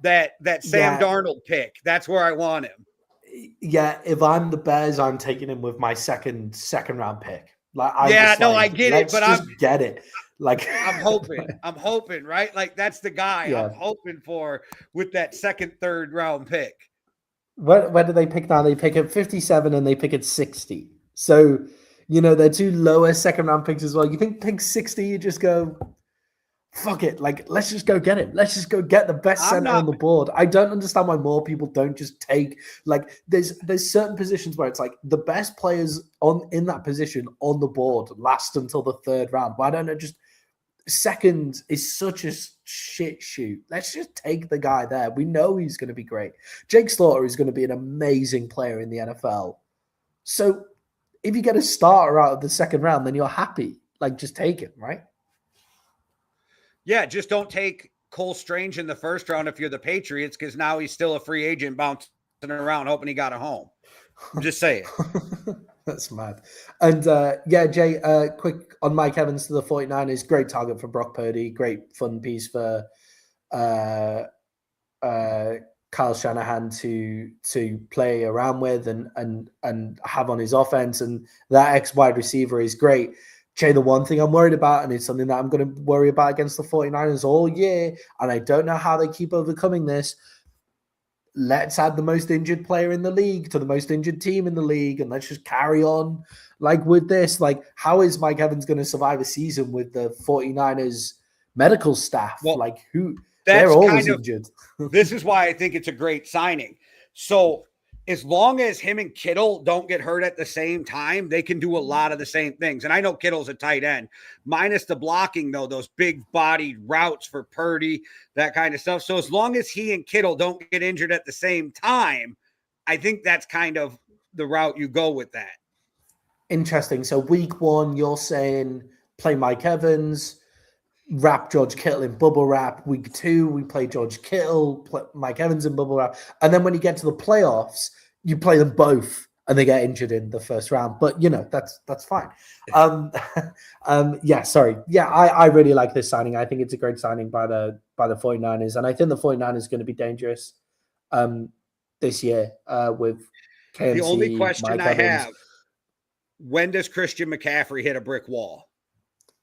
that Sam Darnold pick. That's where I want him.
Yeah, if I'm the Bears, I'm taking him with my second round pick.
I get it, but I'm
get it. Like
I'm hoping, right? Like that's the guy I'm hoping for with that 2nd, 3rd round pick.
Where do they pick now? They pick at 57 and they pick at 60. So, they're 2 lower second round picks as well. You think pick 60, you just go, fuck it. Like, let's just go get him. Let's just go get the best center on the board. I don't understand why more people don't just take, like, there's certain positions where it's like the best players in that position on the board last until the 3rd round. Why don't I just second is such a shit shoot. Let's just take the guy there. We know he's going to be great. Jake Slaughter is going to be an amazing player in the NFL. So if you get a starter out of the 2nd round, then you're happy. Like, just take him, right?
Yeah, just don't take Cole Strange in the 1st round if you're the Patriots, because now he's still a free agent bouncing around hoping he got a home. I'm just saying.
That's mad. And Jay, quick on Mike Evans to the 49ers. Great target for Brock Purdy. Great fun piece for Kyle Shanahan to play around with and have on his offense. And that ex-wide receiver is great. Jay, the one thing I'm worried about, and it's something that I'm going to worry about against the 49ers all year, and I don't know how they keep overcoming this. Let's add the most injured player in the league to the most injured team in the league, and let's just carry on like with this. Like, how is Mike Evans going to survive a season with the 49ers medical staff?
Well,
they're always injured.
This is why I think it's a great signing. So as long as him and Kittle don't get hurt at the same time, they can do a lot of the same things. And I know Kittle's a tight end, minus the blocking, though, those big bodied routes for Purdy, that kind of stuff. So as long as he and Kittle don't get injured at the same time, I think that's kind of the route you go with that.
Interesting. So week 1, you're saying play Mike Evans, wrap George Kittle in bubble wrap. Week 2, we play George Kittle, play Mike Evans in bubble wrap. And then when you get to the playoffs, you play them both and they get injured in the first round. But, that's fine. Sorry. Yeah, I really like this signing. I think it's a great signing by the 49ers. And I think the 49ers are going to be dangerous this year with KMC,
the only question
Mike
I
Evans.
have, when does Christian McCaffrey hit a brick wall?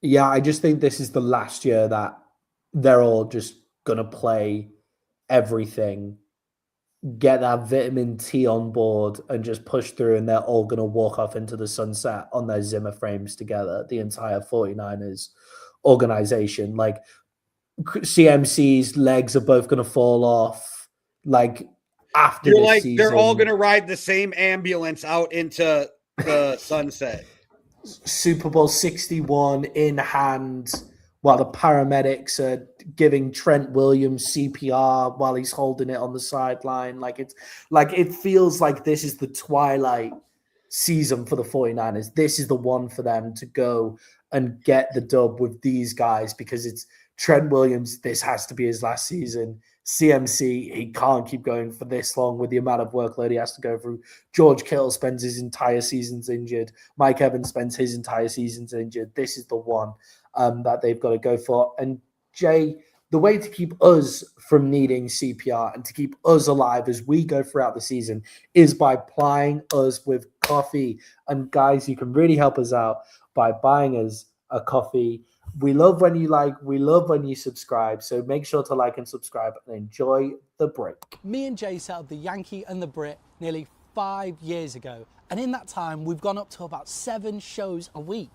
Yeah, I just think this is the last year that they're all just going to play everything, get that vitamin T on board and just push through, and they're all going to walk off into the sunset on their Zimmer frames together, the entire 49ers organization. Like, CMC's legs are both going to fall off. Like, after
You're
this
like,
season,
they're all going to ride the same ambulance out into the sunset.
Super Bowl 61 in hand while the paramedics are giving Trent Williams CPR while he's holding it on the sideline. It feels like this is the twilight season for the 49ers. This is the one for them to go and get the dub with these guys, because it's Trent Williams. This has to be his last season. CMC, he can't keep going for this long with the amount of workload he has to go through. George Kittle spends his entire seasons injured. Mike Evans spends his entire seasons injured. This is the one that they've got to go for. And Jay, the way to keep us from needing CPR and to keep us alive as we go throughout the season is by plying us with coffee. And guys, you can really help us out by buying us a coffee. We love when you like, we love when you subscribe. So make sure to like and subscribe and enjoy the break.
Me and Jay set up the Yankee and the Brit nearly 5 years ago. And in that time, we've gone up to about 7 shows a week.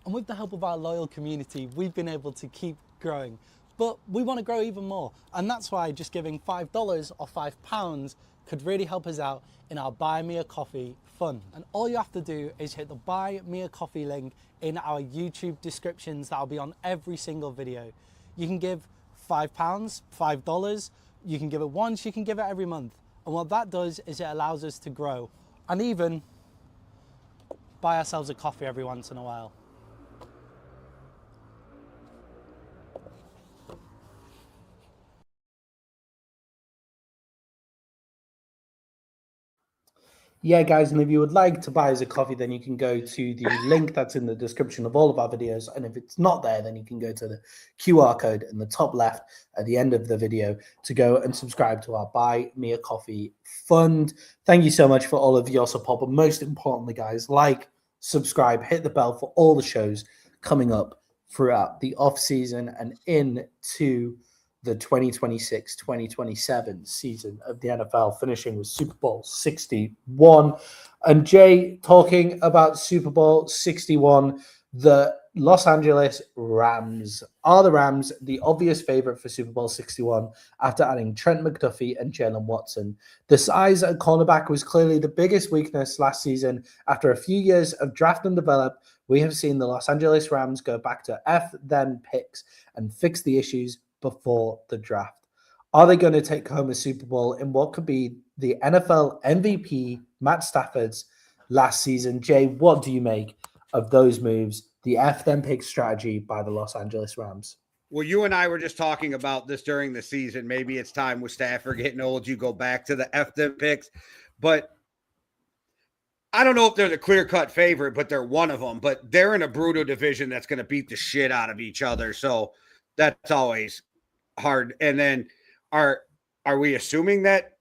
And with the help of our loyal community, we've been able to keep growing. But we want to grow even more. And that's why just giving $5 or £5 could really help us out in our Buy Me a Coffee fund. And all you have to do is hit the Buy Me a Coffee link in our YouTube descriptions. That'll be on every single video. You can give £5, $5. You can give it once, you can give it every month. And what that does is it allows us to grow and even buy ourselves a coffee every once in a while.
Yeah, guys, and if you would like to buy us a coffee, then you can go to the link that's in the description of all of our videos. And if it's not there, then you can go to the QR code in the top left at the end of the video to go and subscribe to our Buy Me a Coffee fund. Thank you so much for all of your support. But most importantly, guys, like, subscribe, hit the bell for all the shows coming up throughout the off season and into the 2026-2027 season of the NFL, finishing with Super Bowl 61. And Jay, talking about Super Bowl 61, the Los Angeles Rams. Are the Rams the obvious favorite for Super Bowl 61 after adding Trent McDuffie and Jalen Watson? The size at cornerback was clearly the biggest weakness last season. After a few years of draft and develop, we have seen the Los Angeles Rams go back to F-them picks and fix the issues before the draft. Are they going to take home a Super Bowl in what could be the NFL MVP, Matt Stafford's last season? Jay, what do you make of those moves, the F-them pick strategy by the Los Angeles Rams?
Well, you and I were just talking about this during the season. Maybe it's time with Stafford getting old, you go back to the F-them picks. But I don't know if they're the clear-cut favorite, but they're one of them. But they're in a brutal division that's going to beat the shit out of each other. So that's always hard. And then are we assuming that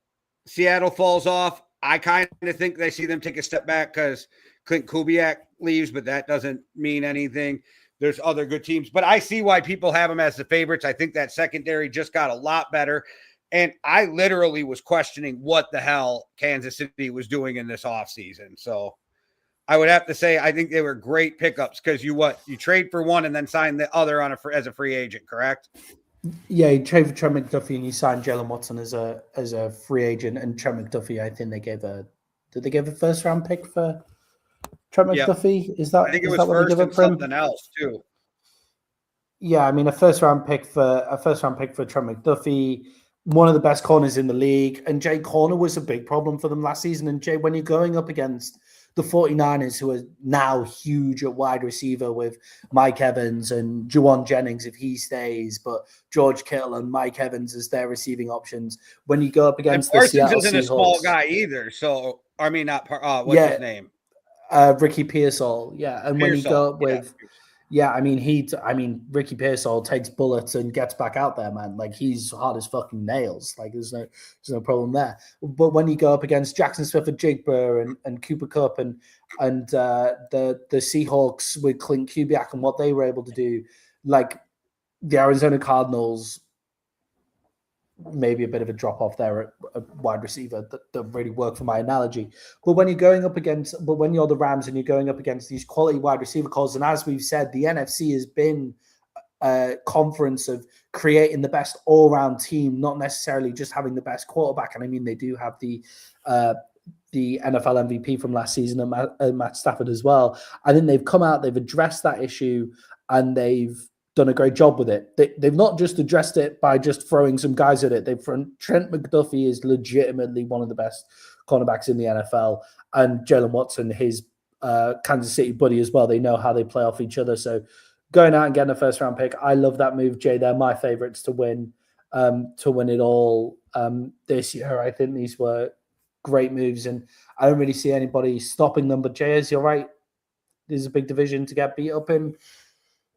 Seattle falls off? I kind of think they see them take a step back because Clint Kubiak leaves, but that doesn't mean anything. There's other good teams, but I see why people have them as the favorites. I think that secondary just got a lot better. And I literally was questioning what the hell Kansas City was doing in this offseason. So I would have to say I think they were great pickups because you trade for one and then sign the other as a free agent, correct?
Yeah, you trade for Trent McDuffie and you signed Jalen Watson as a free agent, and Trent McDuffie, I think did they give a first round pick for Trent
Yep.
McDuffie? Is
I think it was
that what they
first
give
and
up for him?
something else too.
Yeah, I mean a first round pick for Trent McDuffie, one of the best corners in the league. And Jay Corner was a big problem for them last season. And Jay, when you're going up against the 49ers, who are now huge at wide receiver with Mike Evans and Juwan Jennings if he stays, but George Kittle and Mike Evans as their receiving options. When you go up
And
against the
Parsons
Seattle
isn't a
Seahawks,
small guy either. So I mean, not what's his name?
Ricky Pearsall, yeah. And when you
Pearsall,
go up with I mean, Ricky Pearsall takes bullets and gets back out there, man. Like he's hard as fucking nails. Like there's no problem there. But when you go up against Jackson Smith-Njigba and Cooper Kupp and the Seahawks with Clint Kubiak and what they were able to do, like the Arizona Cardinals, maybe a bit of a drop off there at a wide receiver that don't really work for my analogy. But when you're the Rams and you're going up against these quality wide receiver calls, and as we've said, the NFC has been a conference of creating the best all-round team, not necessarily just having the best quarterback. And I mean, they do have the NFL MVP from last season, Matt Stafford as well. I think they've come out, they've addressed that issue, and they've done a great job with it. They've not just addressed it by just throwing some guys at it. Trent McDuffie is legitimately one of the best cornerbacks in the NFL, and Jalen Watson, his Kansas City buddy as well. They know how they play off each other. So going out and getting a first round pick, I love that move, Jay. They're my favorites to win it all this year. I think these were great moves, and I don't really see anybody stopping them. But Jay, as you're right, there's a big division to get beat up in.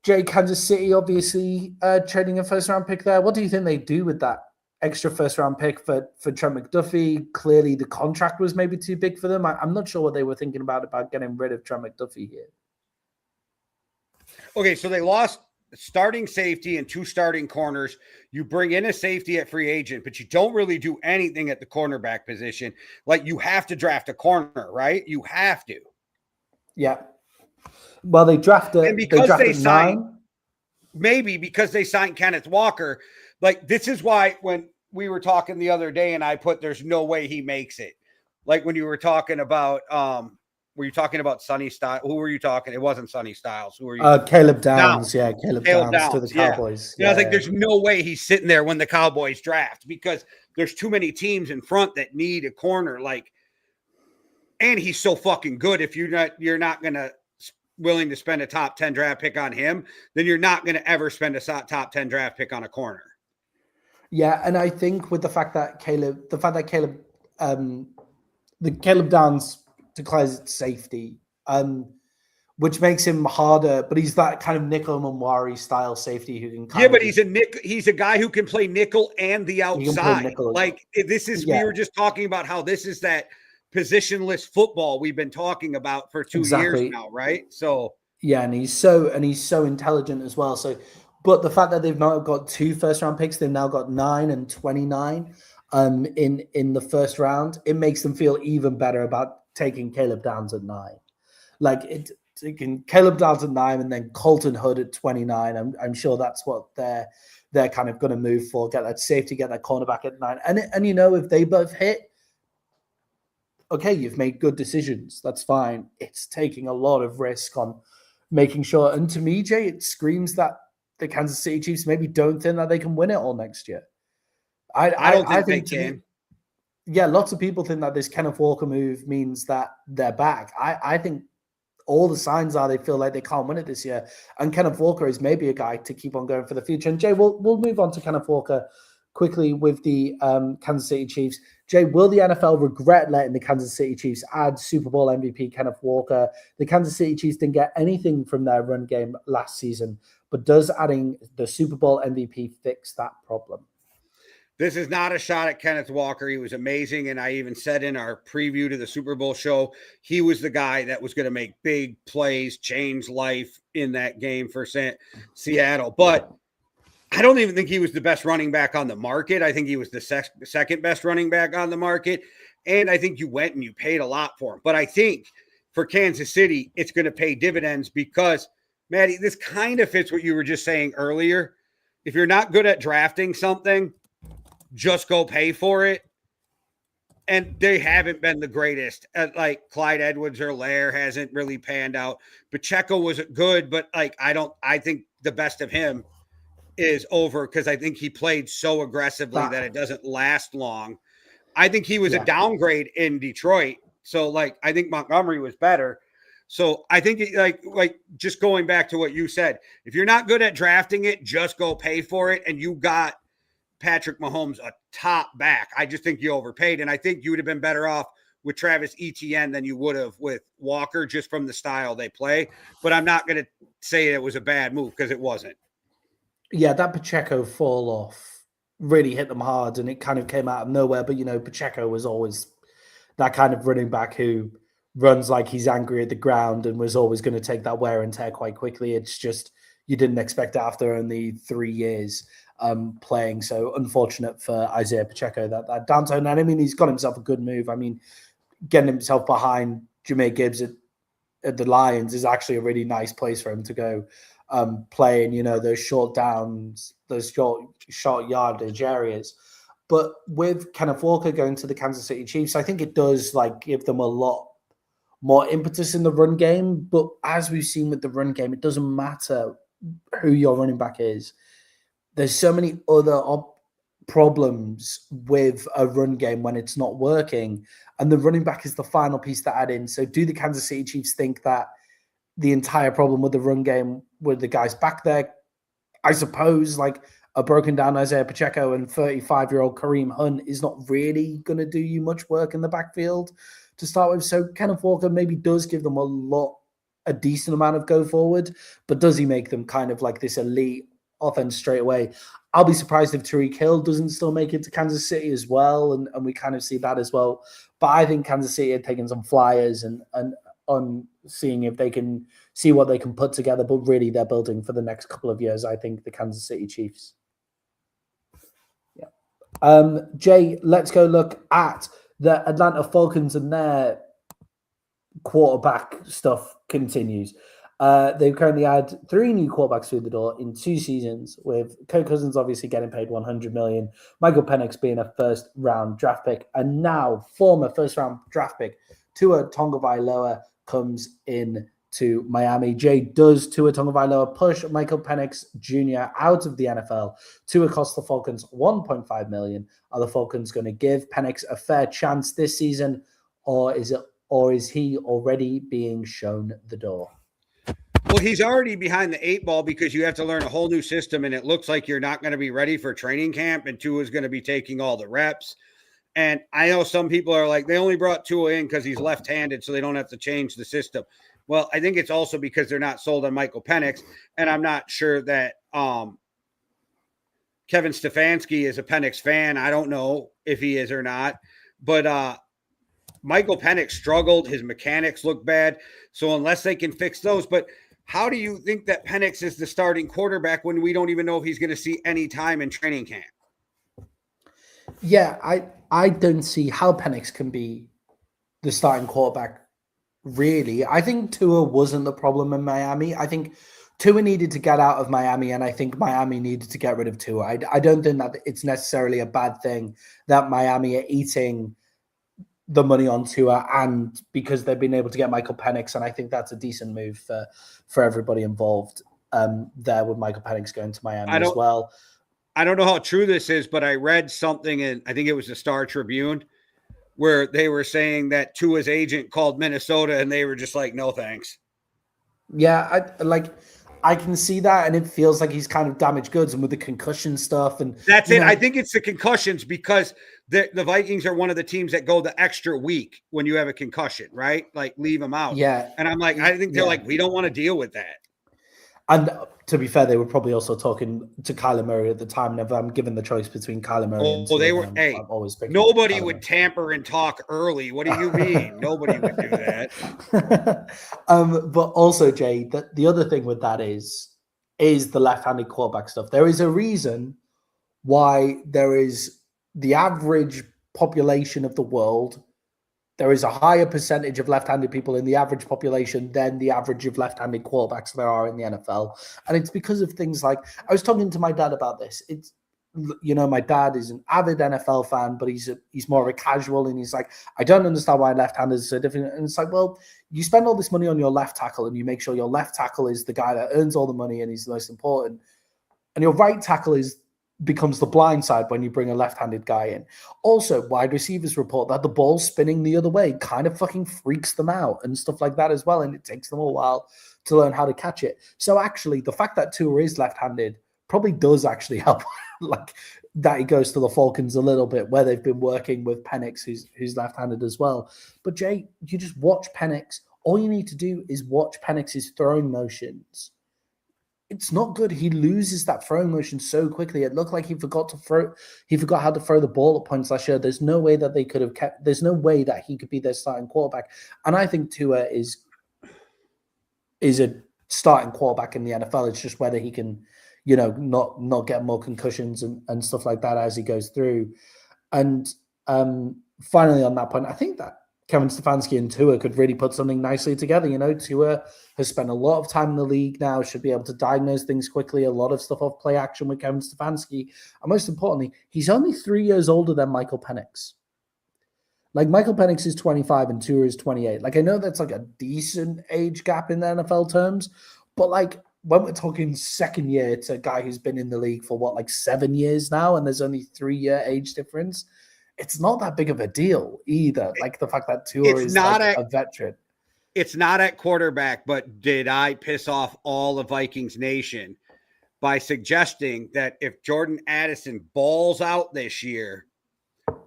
Jay, Kansas City, obviously trading a first-round pick there. What do you think they do with that extra first-round pick for Trent McDuffie? Clearly, the contract was maybe too big for them. I'm not sure what they were thinking about getting rid of Trent McDuffie here.
Okay, so they lost starting safety and two starting corners. You bring in a safety at free agent, but you don't really do anything at the cornerback position. Like you have to draft a corner, right? You have to.
Yeah. Well, they drafted.
And because they signed,
9.
maybe because they signed Kenneth Walker. Like this is why when we were talking the other day, and I put, there's no way he makes it. Like when you were talking about, were you talking about Sonny Styles? Who were you talking? It wasn't Sonny Styles. Who were you?
Caleb Downs. Yeah, Caleb Downs to the Cowboys.
Yeah. I was like, there's no way he's sitting there when the Cowboys draft because there's too many teams in front that need a corner. Like, and he's so fucking good. If you're not gonna willing to spend a top 10 draft pick on him, then you're not going to ever spend a top 10 draft pick on a corner.
Yeah, and I think with the fact that Caleb Downs declares safety, which makes him harder, but he's that kind of nickel Mamwari style safety who can
but he's a guy who can play nickel and the outside. Like this is, we were just talking about how this is that positionless football we've been talking about for 2 years now, right? So
yeah, and he's so intelligent as well. So, but the fact that they've now got 2 first-round picks, they've now got 9 and 29 in the first round. It makes them feel even better about taking Caleb Downs at 9. Like taking Caleb Downs at 9 and then Colton Hood at 29. I'm sure that's what they're kind of going to move for. Get that safety, get that cornerback at 9, and you know if they both hit. Okay, you've made good decisions. That's fine. It's taking a lot of risk on making sure. And to me, Jay, it screams that the Kansas City Chiefs maybe don't think that they can win it all next year.
I don't think they can.
Yeah, lots of people think that this Kenneth Walker move means that they're back. I think all the signs are they feel like they can't win it this year. And Kenneth Walker is maybe a guy to keep on going for the future. And Jay, we'll move on to Kenneth Walker quickly with the Kansas City Chiefs. Jay, will the NFL regret letting the Kansas City Chiefs add Super Bowl MVP Kenneth Walker? The Kansas City Chiefs didn't get anything from their run game last season, but does adding the Super Bowl MVP fix that problem?
This is not a shot at Kenneth Walker. He was amazing, and I even said in our preview to the Super Bowl show, he was the guy that was going to make big plays, change life in that game for Seattle. But I don't even think he was the best running back on the market. I think he was the second best running back on the market. And I think you went and you paid a lot for him. But I think for Kansas City, it's going to pay dividends because, Maddie, this kind of fits what you were just saying earlier. if you're not good at drafting something, just go pay for it. And they haven't been the greatest. Like Clyde Edwards-Helaire hasn't really panned out. Pacheco was good, but like I think the best of him is over because I think he played so aggressively that it doesn't last long. I think he was a downgrade in Detroit. So like I think Montgomery was better. So I think like just going back to what you said, if you're not good at drafting it, just go pay for it. And you got Patrick Mahomes a top back. I just think you overpaid. And I think you would have been better off with Travis Etienne than you would have with Walker just from the style they play. But I'm not going to say it was a bad move because it wasn't.
Yeah, that Pacheco fall off really hit them hard and it kind of came out of nowhere. But, Pacheco was always that kind of running back who runs like he's angry at the ground and was always going to take that wear and tear quite quickly. It's just you didn't expect it after only 3 years playing. So unfortunate for Isaiah Pacheco that downturn. And I mean, he's got himself a good move. I mean, getting himself behind Jahmyr Gibbs at the Lions is actually a really nice place for him to go playing, those short downs, those short yardage areas. But with Kenneth Walker going to the Kansas City Chiefs, I think it does give them a lot more impetus in the run game. But as we've seen with the run game, it doesn't matter who your running back is. There's so many other problems with a run game when it's not working. And the running back is the final piece to add in. So do the Kansas City Chiefs think that the entire problem with the run game with the guys back there, I suppose, a broken down Isaiah Pacheco and 35-year-old Kareem Hunt is not really going to do you much work in the backfield to start with. So Kenneth Walker maybe does give them a decent amount of go forward, but does he make them kind of like this elite offense straight away? I'll be surprised if Tyreek Hill doesn't still make it to Kansas City as well, and we kind of see that as well. But I think Kansas City are taking some flyers and on seeing if they can see what they can put together, but really they're building for the next couple of years, I think, the Kansas City Chiefs. Yeah. Jay, let's go look at the Atlanta Falcons, and their quarterback stuff continues. They've currently had 3 new quarterbacks through the door in 2 seasons, with Kirk Cousins obviously getting paid $100 million, Michael Penix being a first-round draft pick, and now former first-round draft pick Tua Tagovailoa comes in to Miami. Jay, does Tua Tagovailoa push Michael Penix Jr. out of the NFL? Tua cost the Falcons $1.5 million. Are the Falcons going to give Penix a fair chance this season, or is he already being shown the door?
Well, he's already behind the 8 ball because you have to learn a whole new system, and it looks like you're not going to be ready for training camp, and Tua's going to be taking all the reps. And I know some people are like, they only brought Tua in because he's left-handed, so they don't have to change the system. Well, I think it's also because they're not sold on Michael Penix, and I'm not sure that Kevin Stefanski is a Penix fan. I don't know if he is or not, but Michael Penix struggled. His mechanics look bad, so unless they can fix those. But how do you think that Penix is the starting quarterback when we don't even know if he's going to see any time in training camp?
Yeah, I don't see how Penix can be the starting quarterback, really. I think Tua wasn't the problem in Miami. I think Tua needed to get out of Miami, and I think Miami needed to get rid of Tua. I don't think that it's necessarily a bad thing that Miami are eating the money on Tua, and because they've been able to get Michael Penix, and I think that's a decent move for everybody involved there with Michael Penix going to Miami as well.
I don't know how true this is, but I read something in, I think it was the Star Tribune, where they were saying that Tua's agent called Minnesota and they were just like, no, thanks.
Yeah, I can see that, and it feels like he's kind of damaged goods, and with the concussion stuff. And
that's it. I think it's the concussions because the Vikings are one of the teams that go the extra week when you have a concussion, right? Like leave them out.
Yeah.
And I'm like, I think they're like, we don't want to deal with that.
And to be fair, they were probably also talking to Kyler Murray at the time. Never, I'm given the choice between Kyler Murray and
they were. Hey, nobody would tamper and talk early. What do you mean? Nobody would do that.
But also, Jay, the other thing with that is the left-handed quarterback stuff. There is a reason why there is the average population of the world there is a higher percentage of left-handed people in the average population than the average of left-handed quarterbacks there are in the NFL. And it's because of things like, I was talking to my dad about this. It's, my dad is an avid NFL fan, but he's more of a casual, and he's like, I don't understand why left-handers are so different. And it's like, well, you spend all this money on your left tackle, and you make sure your left tackle is the guy that earns all the money and he's the most important. And your right tackle becomes the blind side when you bring a left-handed guy in. Also, wide receivers report that the ball spinning the other way kind of fucking freaks them out and stuff like that as well, and it takes them a while to learn how to catch it. So actually, the fact that Tua is left-handed probably does actually help, like that he goes to the Falcons a little bit, where they've been working with Penix, who's left-handed as well. But Jay, you just watch Penix. All you need to do is watch Penix's throwing motions. It's not good. He loses that throwing motion so quickly. It looked like he forgot how to throw the ball at points last year. There's no way that there's no way that he could be their starting quarterback. And I think Tua is a starting quarterback in the NFL. It's just whether he can, not get more concussions and stuff like that as he goes through. And finally on that point, I think that Kevin Stefanski and Tua could really put something nicely together. Tua has spent a lot of time in the league now, should be able to diagnose things quickly, a lot of stuff off play action with Kevin Stefanski. And most importantly, he's only 3 years older than Michael Penix. Like, Michael Penix is 25 and Tua is 28. Like, I know that's like a decent age gap in the NFL terms, but like, when we're talking second year to a guy who's been in the league for 7 years now, and there's only 3 year age difference, it's not that big of a deal either. Like, the fact that Tua is a veteran.
It's not at quarterback, but did I piss off all of Vikings Nation by suggesting that if Jordan Addison balls out this year,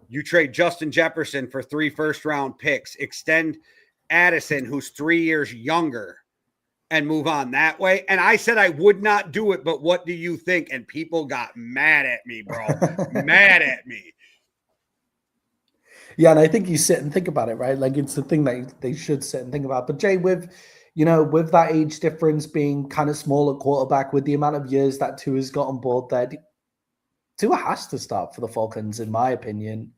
you trade Justin Jefferson for 3 first-round picks, extend Addison, who's 3 years younger, and move on that way? And I said I would not do it, but what do you think? And people got mad at me, bro. Mad at me.
Yeah, and I think you sit and think about it, right? Like, it's the thing that they should sit and think about. But Jay, with that age difference being kind of small at quarterback, with the amount of years that Tua's got on board there, Tua has to start for the Falcons, in my opinion.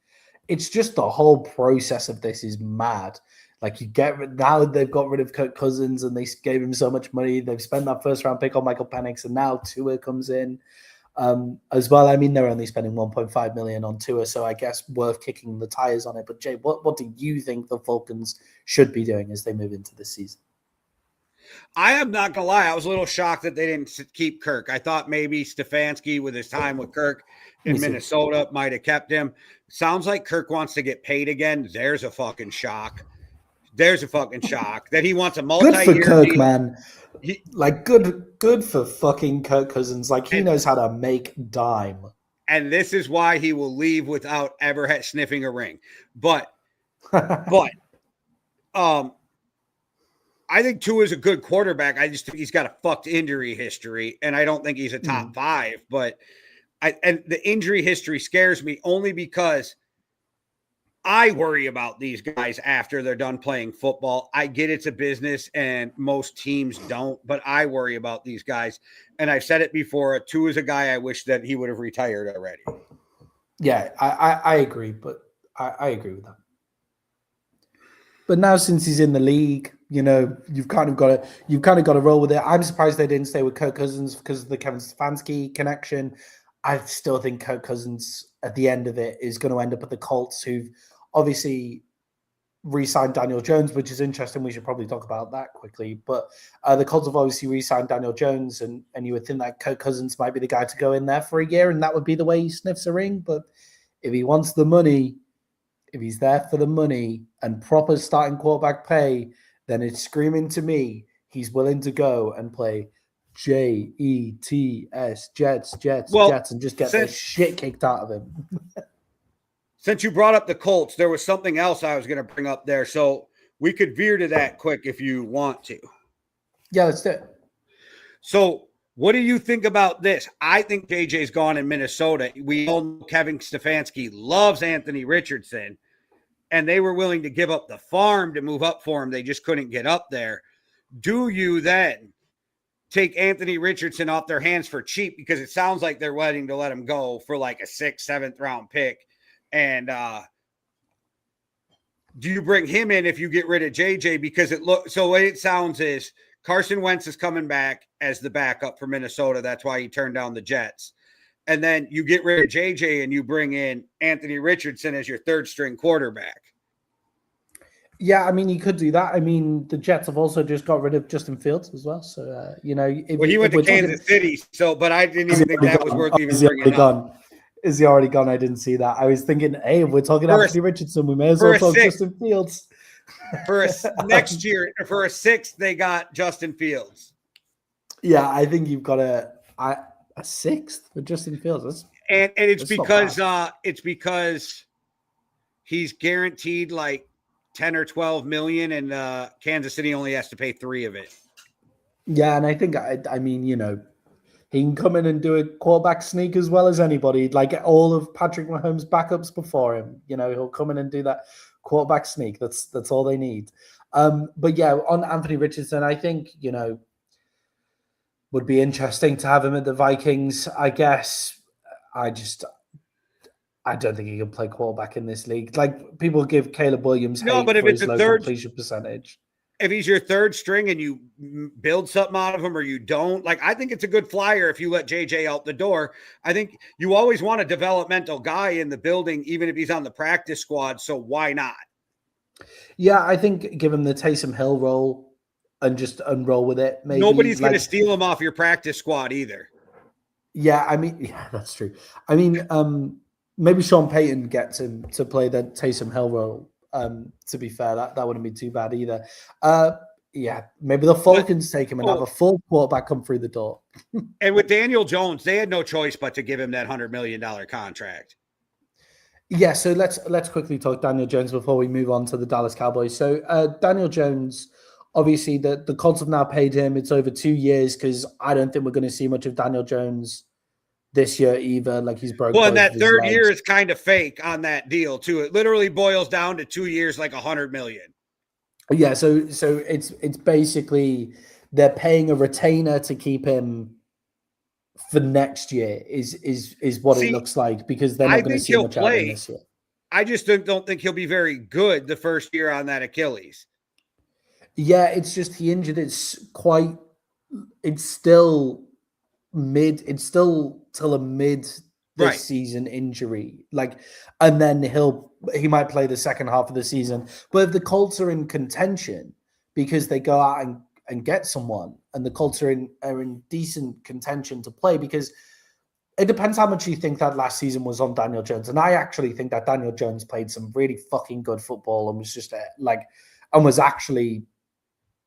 It's just the whole process of this is mad. Like, now they've got rid of Kirk Cousins and they gave him so much money. They've spent that first round pick on Michael Penix, and now Tua comes in. As well. I mean, they're only spending $1.5 million on Tua, so I guess worth kicking the tires on it. But Jay, what do you think the Falcons should be doing as they move into this season?
I am not gonna lie, I was a little shocked that they didn't keep Kirk. I thought maybe Stefanski, with his time with Kirk in Minnesota, might have kept him. Sounds like Kirk wants to get paid again. There's a fucking shock. That he wants a multi-year
good for Kirk,
deal.
Man. Good for fucking Kirk Cousins. Like, he knows how to make dime.
And this is why he will leave without ever sniffing a ring. But I think Tua is a good quarterback. I just think he's got a fucked injury history, and I don't think he's a top 5. But and the injury history scares me only because I worry about these guys after they're done playing football. I get it's a business and most teams don't, but I worry about these guys. And I've said it before, Tua is a guy I wish that he would have retired already.
Yeah, I agree, but I agree with that. But now, since he's in the league, you've kind of got to roll with it. I'm surprised they didn't stay with Kirk Cousins because of the Kevin Stefanski connection. I still think Kirk Cousins at the end of it is going to end up at the Colts, who've obviously re-signed Daniel Jones, which is interesting. We should probably talk about that quickly. But the Colts have obviously re-signed Daniel Jones, and you would think that Kirk Cousins might be the guy to go in there for a year, and that would be the way he sniffs a ring. But if he wants the money, if he's there for the money and proper starting quarterback pay, then it's screaming to me he's willing to go and play Jets, Jets, and just get the shit kicked out of him.
Since you brought up the Colts, there was something else I was going to bring up there. So we could veer to that quick if you want to.
Yeah, let's do it.
So what do you think about this? I think JJ's gone in Minnesota. We all know Kevin Stefanski loves Anthony Richardson, and they were willing to give up the farm to move up for him. They just couldn't get up there. Do you then take Anthony Richardson off their hands for cheap? Because it sounds like they're willing to let him go for like a 6th, 7th round pick. And Do you bring him in if you get rid of JJ? Because so the way it sounds is Carson Wentz is coming back as the backup for Minnesota. That's why he turned down the Jets. And then you get rid of JJ and you bring in Anthony Richardson as your third string quarterback.
Yeah, I mean, you could do that. I mean, the Jets have also just got rid of Justin Fields as well. So, he
went to Kansas City. So, but I didn't even think that was worth even bringing up.
Is he already gone? I didn't see that. I was thinking, hey, if we're talking Anthony Richardson, we may as well talk Justin Fields.
Next year, for a sixth, they got Justin Fields.
Yeah, I think you've got a sixth for Justin Fields.
And it's because he's guaranteed like 10 or 12 million, and Kansas City only has to pay 3 of it.
Yeah, and I think I mean, he can come in and do a quarterback sneak as well as anybody. Like all of Patrick Mahomes' backups before him, he'll come in and do that quarterback sneak. That's all they need. But yeah, on Anthony Richardson, I think, would be interesting to have him at the Vikings. I guess I don't think he can play quarterback in this league. Like people give Caleb Williams hate
but if
for
it's
his
a
low
third
completion percentage.
If he's your third string and you build something out of him or you don't, like, I think it's a good flyer if you let JJ out the door. I think you always want a developmental guy in the building, even if he's on the practice squad. So why not?
Yeah, I think give him the Taysom Hill role and just unroll with it. Maybe
nobody's going to steal him off your practice squad either.
Yeah, I mean, yeah, that's true. I mean, maybe Sean Payton gets him to play the Taysom Hill role. To be fair, that wouldn't be too bad either. Yeah, maybe the Falcons take him and have a full quarterback come through the door.
And with Daniel Jones, they had no choice but to give him that $100 million contract.
Yeah, so let's quickly talk Daniel Jones before we move on to the Dallas Cowboys. So Daniel Jones, obviously the Colts have now paid him. It's over 2 years because I don't think we're going to see much of Daniel Jones this year either. Like he's broke.
Well, and that third year is kind of fake on that deal too. It literally boils down to 2 years, like $100 million.
Yeah, so it's basically they're paying a retainer to keep him for next year. Is what it looks like because they're not going to see much out of him this year.
I just don't think he'll be very good the first year on that Achilles.
Yeah, it's just he injured. It's still till a mid this season injury. Like, and then he might play the second half of the season. But if the Colts are in contention because they go out and get someone, and the Colts are in decent contention to play, because it depends how much you think that last season was on Daniel Jones. And I actually think that Daniel Jones played some really fucking good football and was just was actually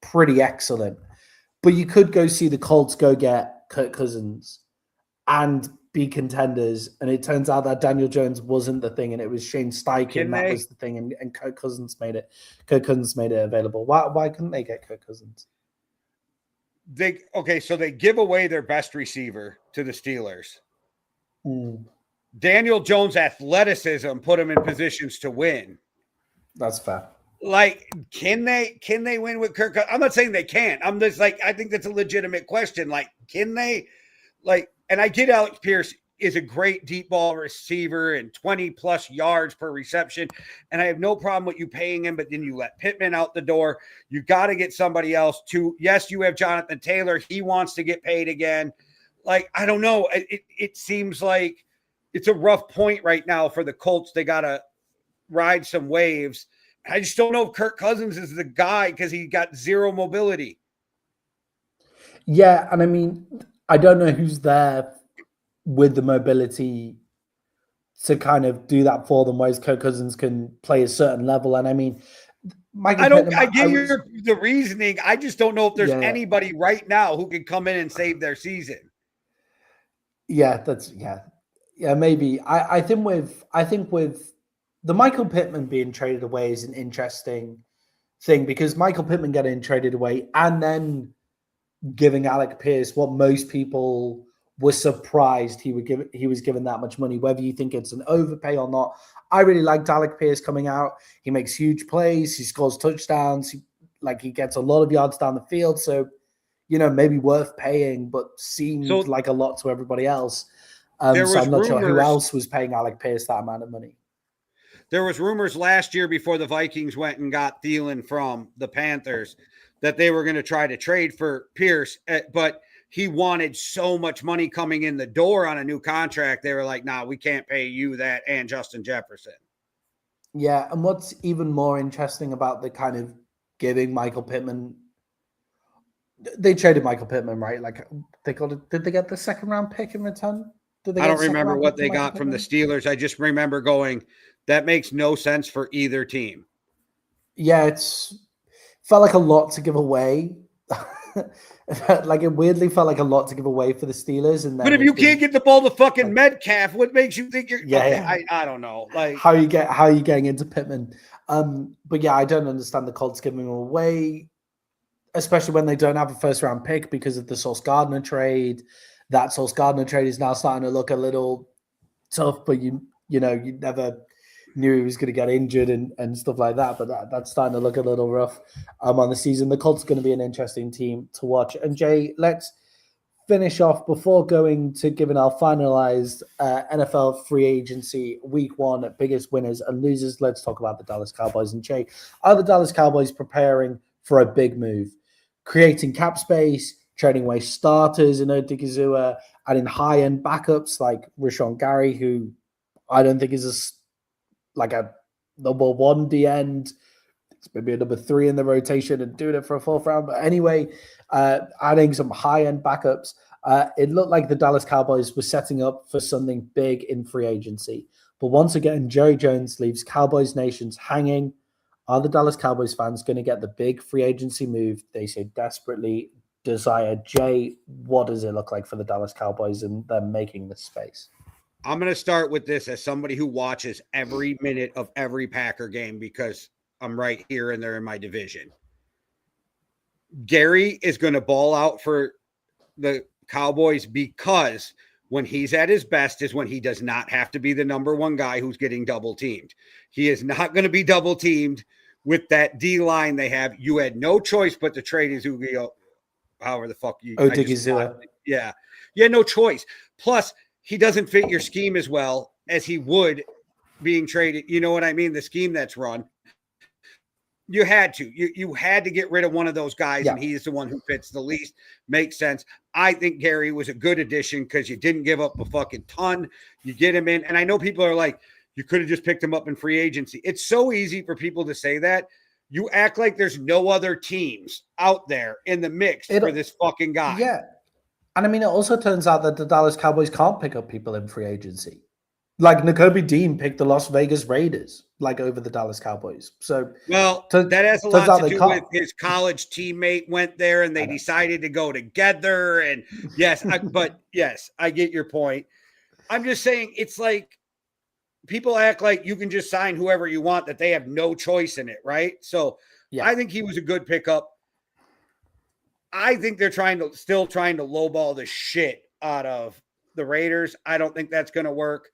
pretty excellent. But you could go see the Colts go get Kirk Cousins and be contenders, and it turns out that Daniel Jones wasn't the thing, and it was Shane Steichen that was the thing, and Kirk Cousins made it. Kirk Cousins made it available. Why couldn't they get Kirk Cousins?
So they give away their best receiver to the Steelers. Daniel Jones' athleticism put him in positions to win.
That's fair.
Like, can they win with Kirk? I'm not saying they can't. I'm just like, I think that's a legitimate question. Like, can they? Like, and I get Alex Pierce is a great deep ball receiver and 20 plus yards per reception. And I have no problem with you paying him, but then you let Pittman out the door. You got to get somebody else too. Yes, you have Jonathan Taylor. He wants to get paid again. Like, I don't know. It seems like it's a rough point right now for the Colts. They got to ride some waves. I just don't know if Kirk Cousins is the guy because he got zero mobility.
Yeah, and I mean, I don't know who's there with the mobility to kind of do that for them, whereas Kirk Cousins can play a certain level. And I mean, I
give you the reasoning. I just don't know if there's anybody right now who can come in and save their season.
Yeah, maybe. I think with the Michael Pittman being traded away is an interesting thing, because Michael Pittman getting traded away and then giving Alec Pierce what most people were surprised he was given that much money, whether you think it's an overpay or not. I really liked Alec Pierce coming out. He makes huge plays. He scores touchdowns. He gets a lot of yards down the field. So, maybe worth paying, but seemed like a lot to everybody else. So I'm not sure who else was paying Alec Pierce that amount of money.
There was rumors last year before the Vikings went and got Thielen from the Panthers that they were going to try to trade for Pierce, but he wanted so much money coming in the door on a new contract. They were like, nah, we can't pay you that and Justin Jefferson.
Yeah, and what's even more interesting about the kind of giving Michael Pittman, they traded Michael Pittman, right? Like they got it. Did they get the second round pick in return?
I don't remember what they got from the Steelers. I just remember going, that makes no sense for either team.
Yeah, felt like a lot to give away. Like it weirdly felt like a lot to give away for the Steelers. And then
but if you can't get the ball to fucking Metcalf, what makes you think you're?
Yeah,
okay,
yeah.
I don't know. Like
how are you getting into Pittman? But yeah, I don't understand the Colts giving him away, especially when they don't have a first round pick because of the Sauce Gardner trade. That Sauce Gardner trade is now starting to look a little tough, but you never knew he was going to get injured and stuff like that. But that's starting to look a little rough on the season. The Colts are going to be an interesting team to watch. And Jay, let's finish off before going to giving our finalized NFL free agency week 1 biggest winners and losers. Let's talk about the Dallas Cowboys. And Jay, are the Dallas Cowboys preparing for a big move, creating cap space, trading away starters in Odigizua, adding high-end backups like Rashawn Gary, who I don't think is like a number 1 D end. It's maybe a number 3 in the rotation and doing it for a 4th round. But anyway, adding some high-end backups. It looked like the Dallas Cowboys were setting up for something big in free agency. But once again, Jerry Jones leaves Cowboys Nations hanging. Are the Dallas Cowboys fans going to get the big free agency move they so desperately desire? Jay, what does it look like for the Dallas Cowboys and them making this space?
I'm going to start with this as somebody who watches every minute of every Packer game because I'm right here and they're in my division. Gary is going to ball out for the Cowboys because when he's at his best is when he does not have to be the number 1 guy who's getting double teamed. He is not going to be double teamed with that D line they have. You had no choice but to trade Izugio, however the fuck you. Yeah. You had no choice. Plus, he doesn't fit your scheme as well as he would being traded. You know what I mean? The scheme that's run. You had to. You had to get rid of one of those guys, and he's the one who fits the least. Makes sense. I think Gary was a good addition because you didn't give up a fucking ton. You get him in. And I know people are like, you could have just picked him up in free agency. It's so easy for people to say that. You act like there's no other teams out there in the mix for this fucking guy.
Yeah. And I mean, it also turns out that the Dallas Cowboys can't pick up people in free agency. Like Nakobe Dean picked the Las Vegas Raiders, like over the Dallas Cowboys. So,
that has a lot to do with his college teammate went there and they decided to go together. And yes, I get your point. I'm just saying it's like people act like you can just sign whoever you want, that they have no choice in it, right? So I think he was a good pickup. I think they're still trying to lowball the shit out of the Raiders. I don't think that's going to work.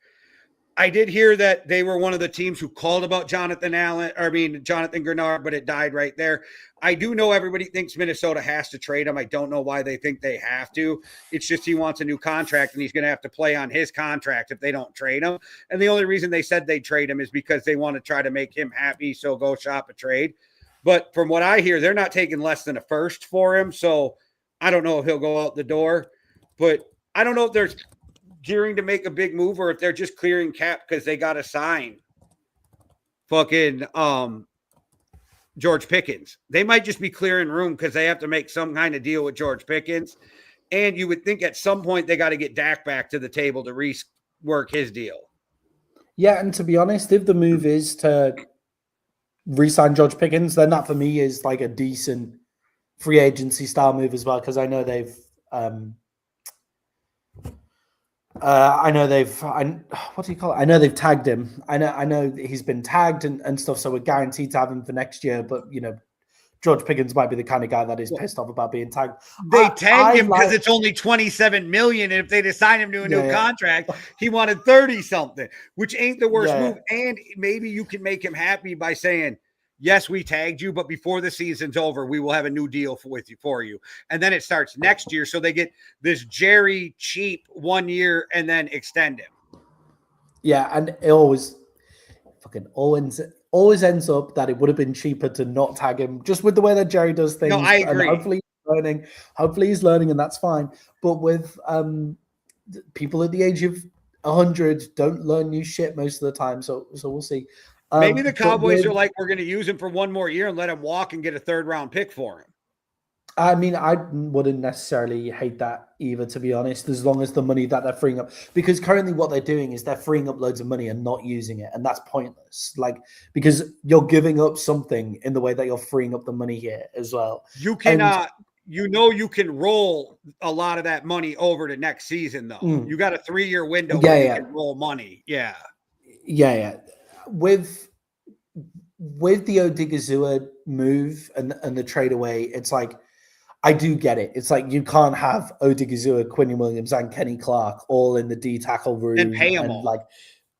I did hear that they were one of the teams who called about Jonathan Grenard, but it died right there. I do know everybody thinks Minnesota has to trade him. I don't know why they think they have to. It's just he wants a new contract, and he's going to have to play on his contract if they don't trade him. And the only reason they said they'd trade him is because they want to try to make him happy, so go shop a trade. But from what I hear, they're not taking less than a first for him. So I don't know if he'll go out the door. But I don't know if they're gearing to make a big move or if they're just clearing cap because they got to sign fucking George Pickens. They might just be clearing room because they have to make some kind of deal with George Pickens. And you would think at some point they got to get Dak back to the table to rework his deal.
Yeah, and to be honest, if the move is to re-sign George Pickens, then that for me is like a decent free agency style move as well, because I know they've what do you call it? I know they've tagged him. I know he's been tagged and stuff, so we're guaranteed to have him for next year. But George Pickens might be the kind of guy that is pissed off about being tagged.
They tagged him because it's only $27 million, and if they assign him to a new contract, he wanted 30 something, which ain't the worst move. And maybe you can make him happy by saying, yes, we tagged you, but before the season's over, we will have a new deal for you. And then it starts next year. So they get this Jerry cheap 1 year and then extend him.
Yeah. And it always fucking always ends up that it would have been cheaper to not tag him, just with the way that Jerry does things.
No, I agree.
And hopefully he's learning, and that's fine. But with people at the age of 100 don't learn new shit most of the time. So we'll see.
Maybe the Cowboys are like, we're going to use him for one more year and let him walk and get a 3rd-round pick for him.
I mean, I wouldn't necessarily hate that either, to be honest, as long as the money that they're freeing up, because currently what they're doing is they're freeing up loads of money and not using it. And that's pointless. Like, because you're giving up something in the way that you're freeing up the money here as well.
You cannot, you can roll a lot of that money over to next season though. You got a 3-year window where you can roll money. Yeah.
With the Odigizua move and the trade away, it's like, I do get it. It's like you can't have Odigizua, Quinnen Williams, and Kenny Clark all in the D tackle room
and pay them all.
Like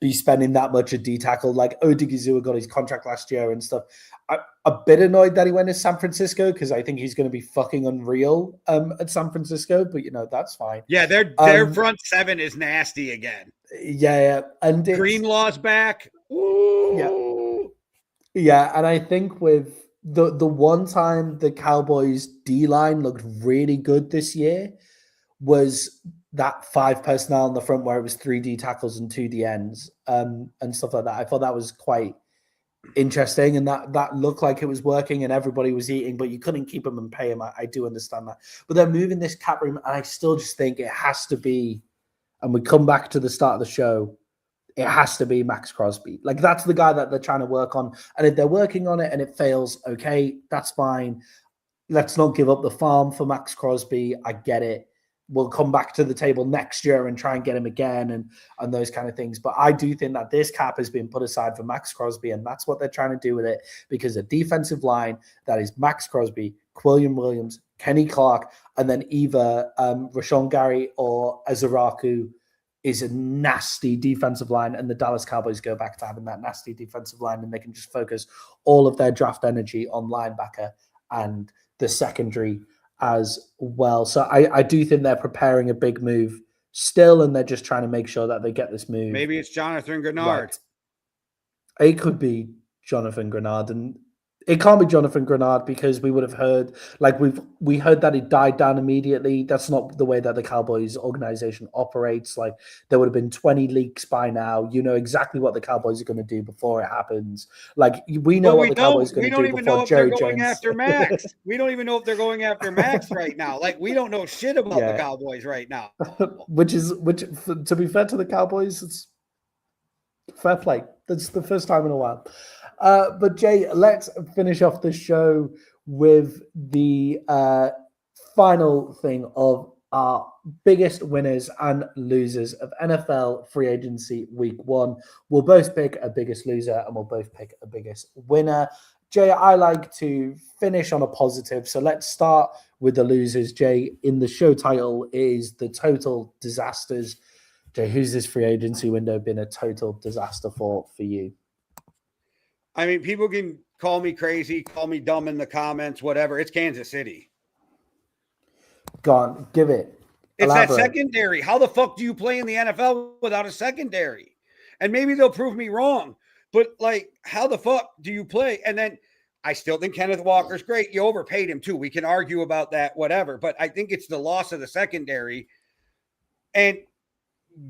be spending that much at D tackle. Like Odigizua got his contract last year and stuff. I'm a bit annoyed that he went to San Francisco because I think he's going to be fucking unreal at San Francisco. But that's fine.
Yeah, their front 7 is nasty again.
Yeah, and
Greenlaw's back. Ooh.
Yeah, and I think with the one time the Cowboys D-line looked really good this year was that 5 personnel in the front where it was 3 D tackles and 2 D ends and stuff like that. I thought that was quite interesting, and that looked like it was working and everybody was eating, but you couldn't keep them and pay them. I do understand that. But they're moving this cap room, and I still just think it has to be, and we come back to the start of the show, it has to be Max Crosby. Like, that's the guy that they're trying to work on. And if they're working on it and it fails, okay, that's fine. Let's not give up the farm for Max Crosby. I get it. We'll come back to the table next year and try and get him again and those kind of things. But I do think that this cap has been put aside for Max Crosby, and that's what they're trying to do with it, because a defensive line that is Max Crosby, Quinnen Williams, Kenny Clark, and then either Rashawn Gary or Azaraku is a nasty defensive line, and the Dallas Cowboys go back to having that nasty defensive line, and they can just focus all of their draft energy on linebacker and the secondary as well. So I do think they're preparing a big move still, and they're just trying to make sure that they get this move.
Maybe it's Jonathan Grenard.
Right. It could be Jonathan Grenard, and it can't be Jonathan Grenard because we would have heard, like we heard that it died down immediately. That's not the way that the Cowboys organization operates. Like, there would have been 20 leaks by now. You know exactly what the Cowboys are going to do before it happens. Like, we know what the Cowboys are going to do before Jerry Jones.
We don't even know if they're going after Max. We don't even know if they're going after Max right now. Like, we don't know shit about the Cowboys right now.
which to be fair to the Cowboys, it's fair play. That's the first time in a while. But Jay, let's finish off the show with the final thing of our biggest winners and losers of NFL free agency week 1. We'll both pick a biggest loser and we'll both pick a biggest winner. Jay, I like to finish on a positive. So let's start with the losers. Jay, in the show title is the total disasters. Jay, who's this free agency window been a total disaster for you?
I mean, people can call me crazy, call me dumb in the comments, whatever. It's Kansas City.
Go on, give it. Elaborate.
It's that secondary. How the fuck do you play in the NFL without a secondary? And maybe they'll prove me wrong, but like, how the fuck do you play? And then I still think Kenneth Walker's great. You overpaid him too. We can argue about that, whatever. But I think it's the loss of the secondary. And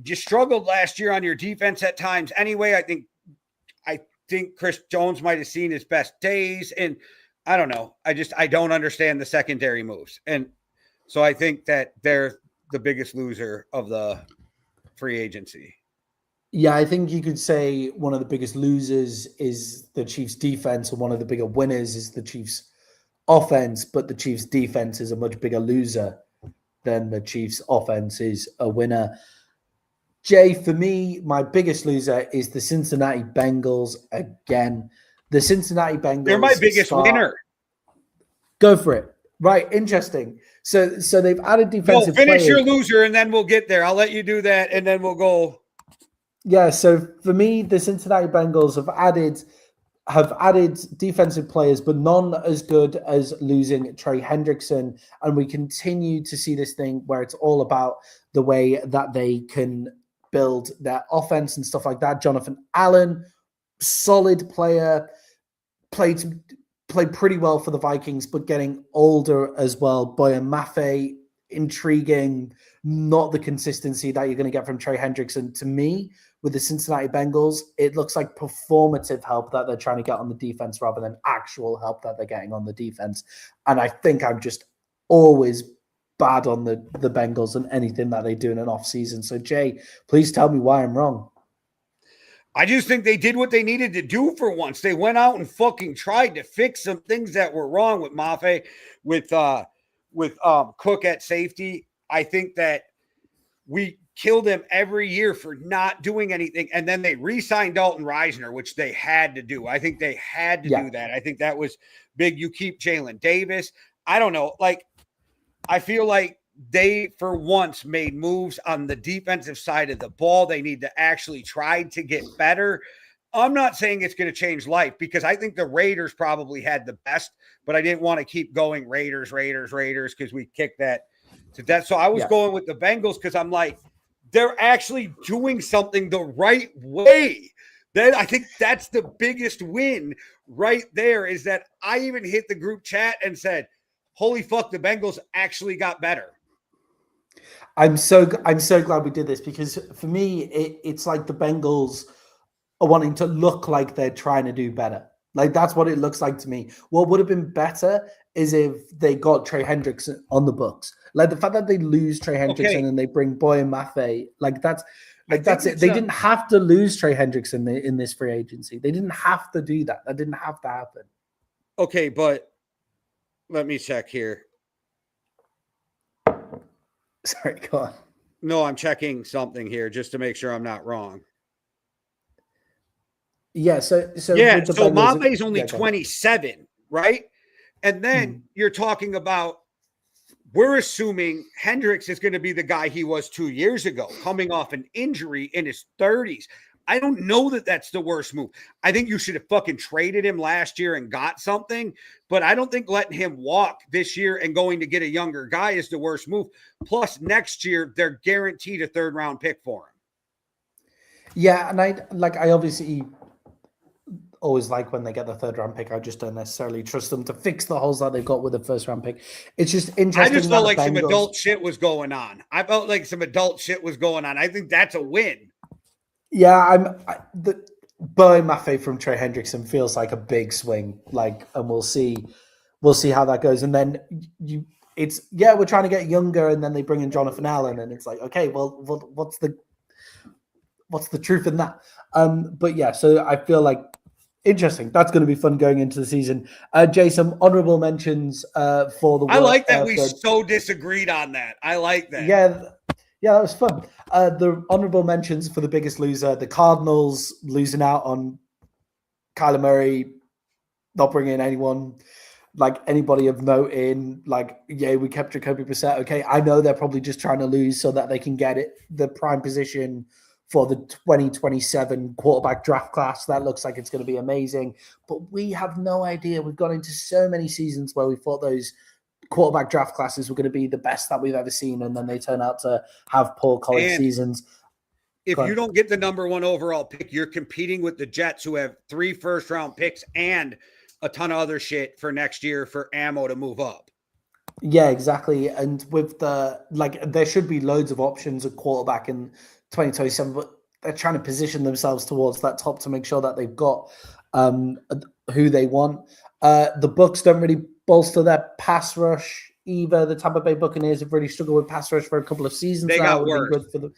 you struggled last year on your defense at times. Anyway, I think Chris Jones might have seen his best days, and I don't know. I don't understand the secondary moves. And so I think that they're the biggest loser of the free agency.
Yeah, I think you could say one of the biggest losers is the Chiefs defense, and one of the bigger winners is the Chiefs offense, but the Chiefs defense is a much bigger loser than the Chiefs offense is a winner. Jay, for me, my biggest loser is the Cincinnati Bengals again. The Cincinnati Bengals.
They're my biggest winner.
Go for it. Right. Interesting. So they've added defensive
finish
players.
your loser, and then we'll get there. I'll let you do that, and then we'll go.
Yeah. So for me, the Cincinnati Bengals have added defensive players, but none as good as losing Trey Hendrickson. And we continue to see this thing where it's all about the way that they can build their offense and stuff like that. Jonathan Allen, solid player, played pretty well for the Vikings, but getting older as well. Boyan Mafe, intriguing, not the consistency that you're going to get from Trey Hendrickson. To me, with the Cincinnati Bengals, it looks like performative help that they're trying to get on the defense rather than actual help that they're getting on the defense. And I think I'm just always bad on the Bengals and anything that they do in an offseason. So, Jay, please tell me why I'm wrong.
I just think they did what they needed to do for once. They went out and fucking tried to fix some things that were wrong with Mafe, with Cook at safety. I think that we killed him every year for not doing anything. And then they re-signed Dalton Reisner, which they had to do. I think they had to do that. I think that was big. You keep Jalen Davis. I don't know. Like, I feel like they, for once, made moves on the defensive side of the ball. They need to actually try to get better. I'm not saying it's going to change life because I think the Raiders probably had the best, but I didn't want to keep going Raiders because we kicked that to death. So I was going with the Bengals because I'm like, they're actually doing something the right way. Then I think that's the biggest win right there, is that I even hit the group chat and said, holy fuck, the Bengals actually got better.
I'm so glad we did this because for me, it's like the Bengals are wanting to look like they're trying to do better. Like, that's what it looks like to me. What would have been better is if they got Trey Hendrickson on the books. Like, the fact that they lose Trey Hendrickson and they bring Boyan Mafe, that's it. They didn't have to lose Trey Hendrickson in this free agency. They didn't have to do that. That didn't have to happen.
Okay, but let me check here.
Sorry, go on.
No, I'm checking something here just to make sure I'm not wrong.
Yeah, so
Mafe's only 27, right? And then you're talking about, we're assuming Hendricks is going to be the guy he was 2 years ago, coming off an injury in his 30s. I don't know that that's the worst move. I think you should have fucking traded him last year and got something, but I don't think letting him walk this year and going to get a younger guy is the worst move. Plus, next year, they're guaranteed a third-round pick for him.
Yeah, and I obviously always like when they get the third-round pick. I just don't necessarily trust them to fix the holes that they've got with the first-round pick. It's just interesting.
I just felt like some adult shit was going on. I think that's a win.
Yeah, the Boyan Mafe from Trey Hendrickson feels like a big swing, and we'll see how that goes. And then we're trying to get younger, and then they bring in Jonathan Allen, and it's like, okay, well, what's the truth in that? But yeah, so I feel like interesting. That's going to be fun going into the season. Jay, some honorable mentions for the.
I like that we so disagreed on that. I like that.
Yeah, that was fun. The honorable mentions for the biggest loser, the Cardinals losing out on Kyler Murray, not bringing anyone, anybody of note in. We kept Jacoby Brissett. Okay, I know they're probably just trying to lose so that they can get the prime position for the 2027 quarterback draft class. That looks like it's going to be amazing. But we have no idea. We've gone into so many seasons where we thought those quarterback draft classes were going to be the best that we've ever seen, and then they turn out to have poor college seasons.
If you don't get the number one overall pick, you're competing with the Jets, who have 3 first-round picks and a ton of other shit for next year for ammo to move up.
Yeah, exactly. And with there should be loads of options at quarterback in 2027, but they're trying to position themselves towards that top to make sure that they've got who they want. The Bucs don't really bolster their pass rush either. The Tampa Bay Buccaneers have really struggled with pass rush for a couple of seasons.
They got worse.
Good for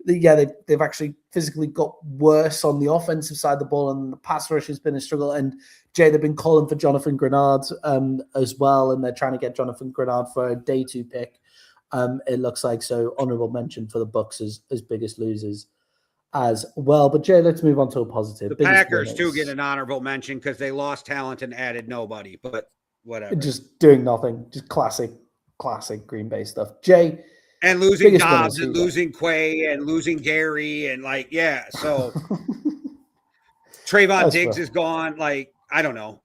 they've actually physically got worse on the offensive side of the ball, and the pass rush has been a struggle. And Jay, they've been calling for Jonathan Grenard as well, and they're trying to get Jonathan Grenard for a day 2 pick. It looks like, so honorable mention for the Bucs as biggest losers as well. But Jay, let's move on to a positive.
The Packers too get an honorable mention because they lost talent and added nobody, but whatever.
Just doing nothing. Just classic Green Bay stuff. Jay.
And losing Dobbs and losing Quay and losing Gary and so Trayvon Diggs is gone. I don't know,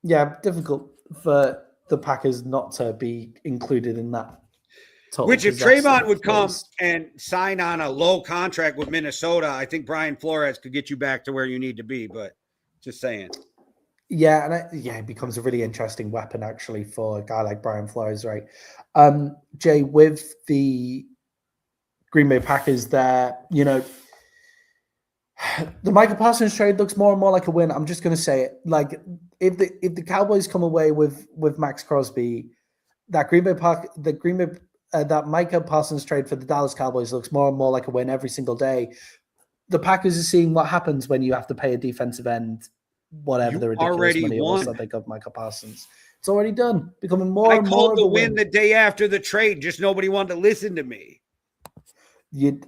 Yeah, difficult for the Packers not to be included in that. total
Which if
disaster,
Trayvon would come
please.
and sign on a low contract with Minnesota, I think Brian Flores could get you back to where you need to be. But just saying.
Yeah, and it becomes a really interesting weapon actually for a guy like Brian Flores, right? Jay, with the Green Bay Packers there, the Micah Parsons trade looks more and more like a win. I'm just going to say it. Like, if the Cowboys come away with Max Crosby, that that Micah Parsons trade for the Dallas Cowboys looks more and more like a win every single day. The Packers are seeing what happens when you have to pay a defensive end, whatever the ridiculous money it was that they got Micah Parsons. It's already done, becoming more and more of a win. I called the win
the day after the trade, just nobody wanted to listen to me.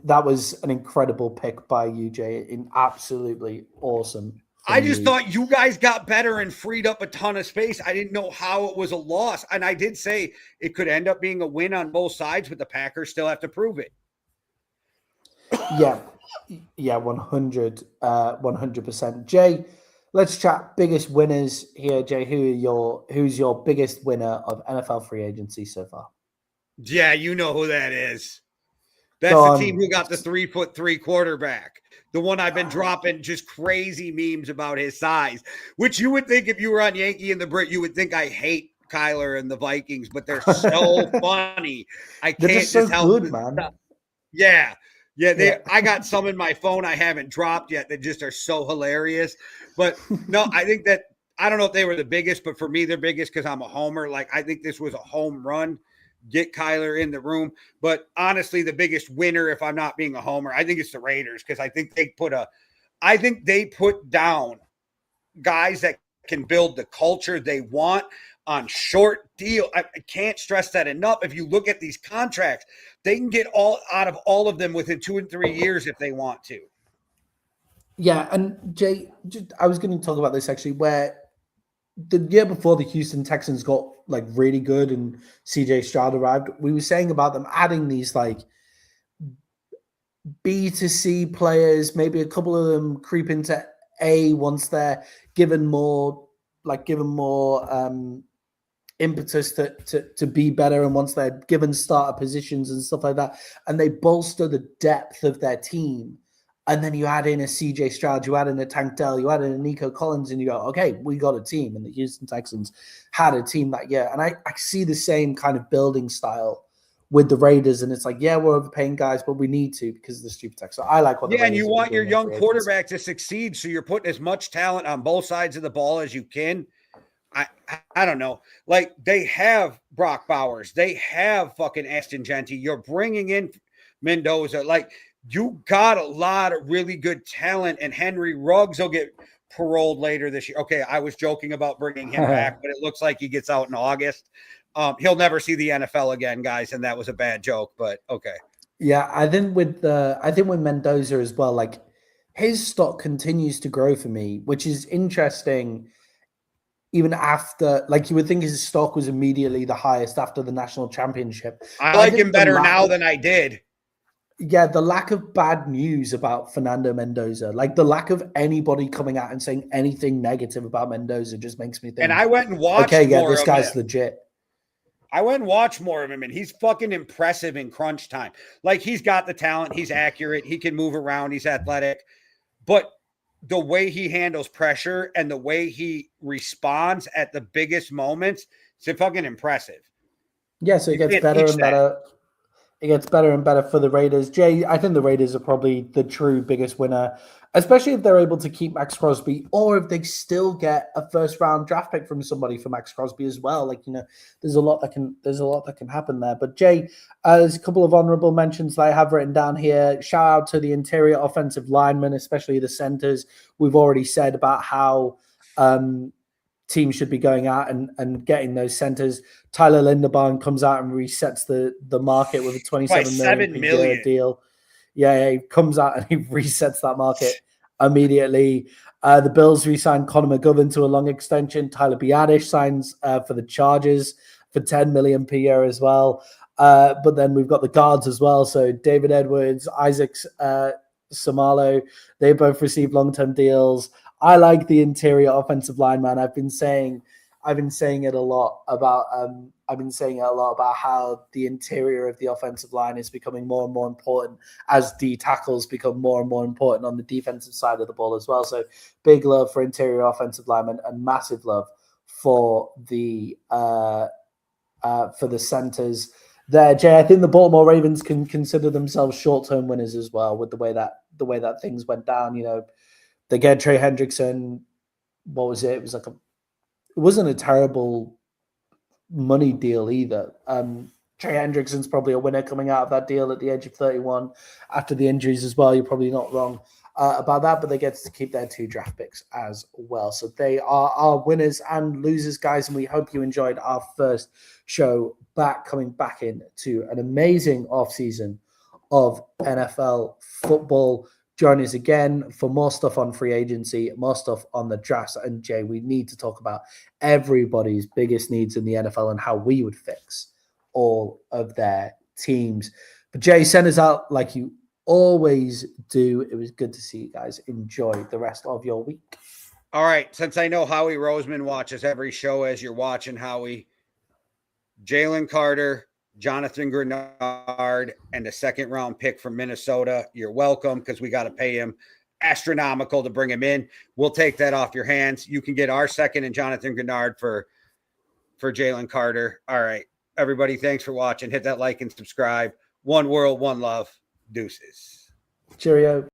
That was an incredible pick by you, Jay. Absolutely awesome.
I just thought you guys got better and freed up a ton of space. I didn't know how it was a loss. And I did say it could end up being a win on both sides, but the Packers still have to prove it.
Yeah, 100%. Jay, let's chat biggest winners here. Jay, who's your biggest winner of NFL free agency so far?
Yeah, you know who that is. That's the team who got the 3'3" quarterback. The one I've been dropping just crazy memes about his size, which you would think if you were on Yankee and the Brit, you would think I hate Kyler and the Vikings, but they're so funny. I can't just
so
help
good, man.
Yeah. I got some in my phone I haven't dropped yet that just are so hilarious. But no, I think that I don't know if they were the biggest, but for me, they're biggest because I'm a homer. Like, I think this was a home run. Get Kyler in the room. But honestly, the biggest winner, if I'm not being a homer, I think it's the Raiders, because I think they put down guys that can build the culture they want on short deal. I can't stress that enough. If you look at these contracts, they can get all out of all of them within 2 and 3 years if they want to.
Yeah, and Jay, I was going to talk about this actually, where the year before the Houston Texans got like really good and CJ Stroud arrived, we were saying about them adding these like B to C players, maybe a couple of them creep into A once they're given more impetus to be better, and once they're given starter positions and stuff like that, and they bolster the depth of their team. And then you add in a CJ Stroud, you add in a Tank Dell, you add in a Nico Collins, and you go, okay, we got a team. And the Houston Texans had a team that year. And I see the same kind of building style with the Raiders. And it's like, yeah, we're overpaying guys, but we need to because of the stupid tech. So I like what the Raiders
and you want your young quarterback to succeed. So you're putting as much talent on both sides of the ball as you can. I don't know. Like, they have Brock Bowers. They have fucking Aston Genty. You're bringing in Mendoza. Like, you got a lot of really good talent, and Henry Ruggs will get paroled later this year. Okay, I was joking about bringing him back, but it looks like he gets out in August. He'll never see the NFL again, guys, and that was a bad joke, but okay.
Yeah, I think with Mendoza as well, like, his stock continues to grow for me, which is interesting. Even after, like, you would think his stock was immediately the highest after the national championship.
I like him better now than I did.
Yeah, the lack of bad news about Fernando Mendoza, like the lack of anybody coming out and saying anything negative about Mendoza, just makes me think.
And I went and watched.
Okay, yeah, this guy's legit.
I went and watched more of him, and he's fucking impressive in crunch time. Like, he's got the talent, he's accurate, he can move around, he's athletic, but the way he handles pressure and the way he responds at the biggest moments, it's fucking impressive.
Yeah, so it gets better and better. It gets better and better for the Raiders. Jay, I think the Raiders are probably the true biggest winner, especially if they're able to keep Max Crosby, or if they still get a first-round draft pick from somebody for Max Crosby as well. Like, there's a lot that can happen there. But Jay, there's a couple of honorable mentions that I have written down here. Shout out to the interior offensive linemen, especially the centers. We've already said about how teams should be going out and getting those centers. Tyler Linderbaum comes out and resets the market with a $27 million deal. Yeah, he comes out and he resets that market immediately. The Bills re-signed Connor McGovern to a long extension. Tyler Biadasz signs for the Chargers for $10 million per year as well. But then we've got the guards as well. So David Edwards, Isaac Samalo, they both received long-term deals. I like the interior offensive line, man. I've been saying I've been saying it a lot about how the interior of the offensive line is becoming more and more important as D tackles become more and more important on the defensive side of the ball as well. So big love for interior offensive linemen and massive love for the centers there. Jay, I think the Baltimore Ravens can consider themselves short-term winners as well with the way that things went down. You know, they get Trey Hendrickson. What was it? It wasn't a terrible money deal either. Trey Hendrickson's probably a winner coming out of that deal at the age of 31 after the injuries as well. You're probably not wrong about that, but they get to keep their 2 draft picks as well. So they are our winners and losers, guys, and we hope you enjoyed our first show coming back into an amazing offseason of NFL football. Join us again for more stuff on free agency, more stuff on the drafts. And Jay, we need to talk about everybody's biggest needs in the NFL and how we would fix all of their teams. But Jay, send us out like you always do. It was good to see you guys. Enjoy the rest of your week.
All right. Since I know Howie Roseman watches every show as you're watching, Howie, Jalen Carter, Jonathan Grenard, and the 2nd round pick from Minnesota. You're welcome, because we got to pay him astronomical to bring him in. We'll take that off your hands. You can get our 2nd and Jonathan Grenard for Jalen Carter. All right, everybody, thanks for watching. Hit that like and subscribe. One world, one love. Deuces.
Cheerio.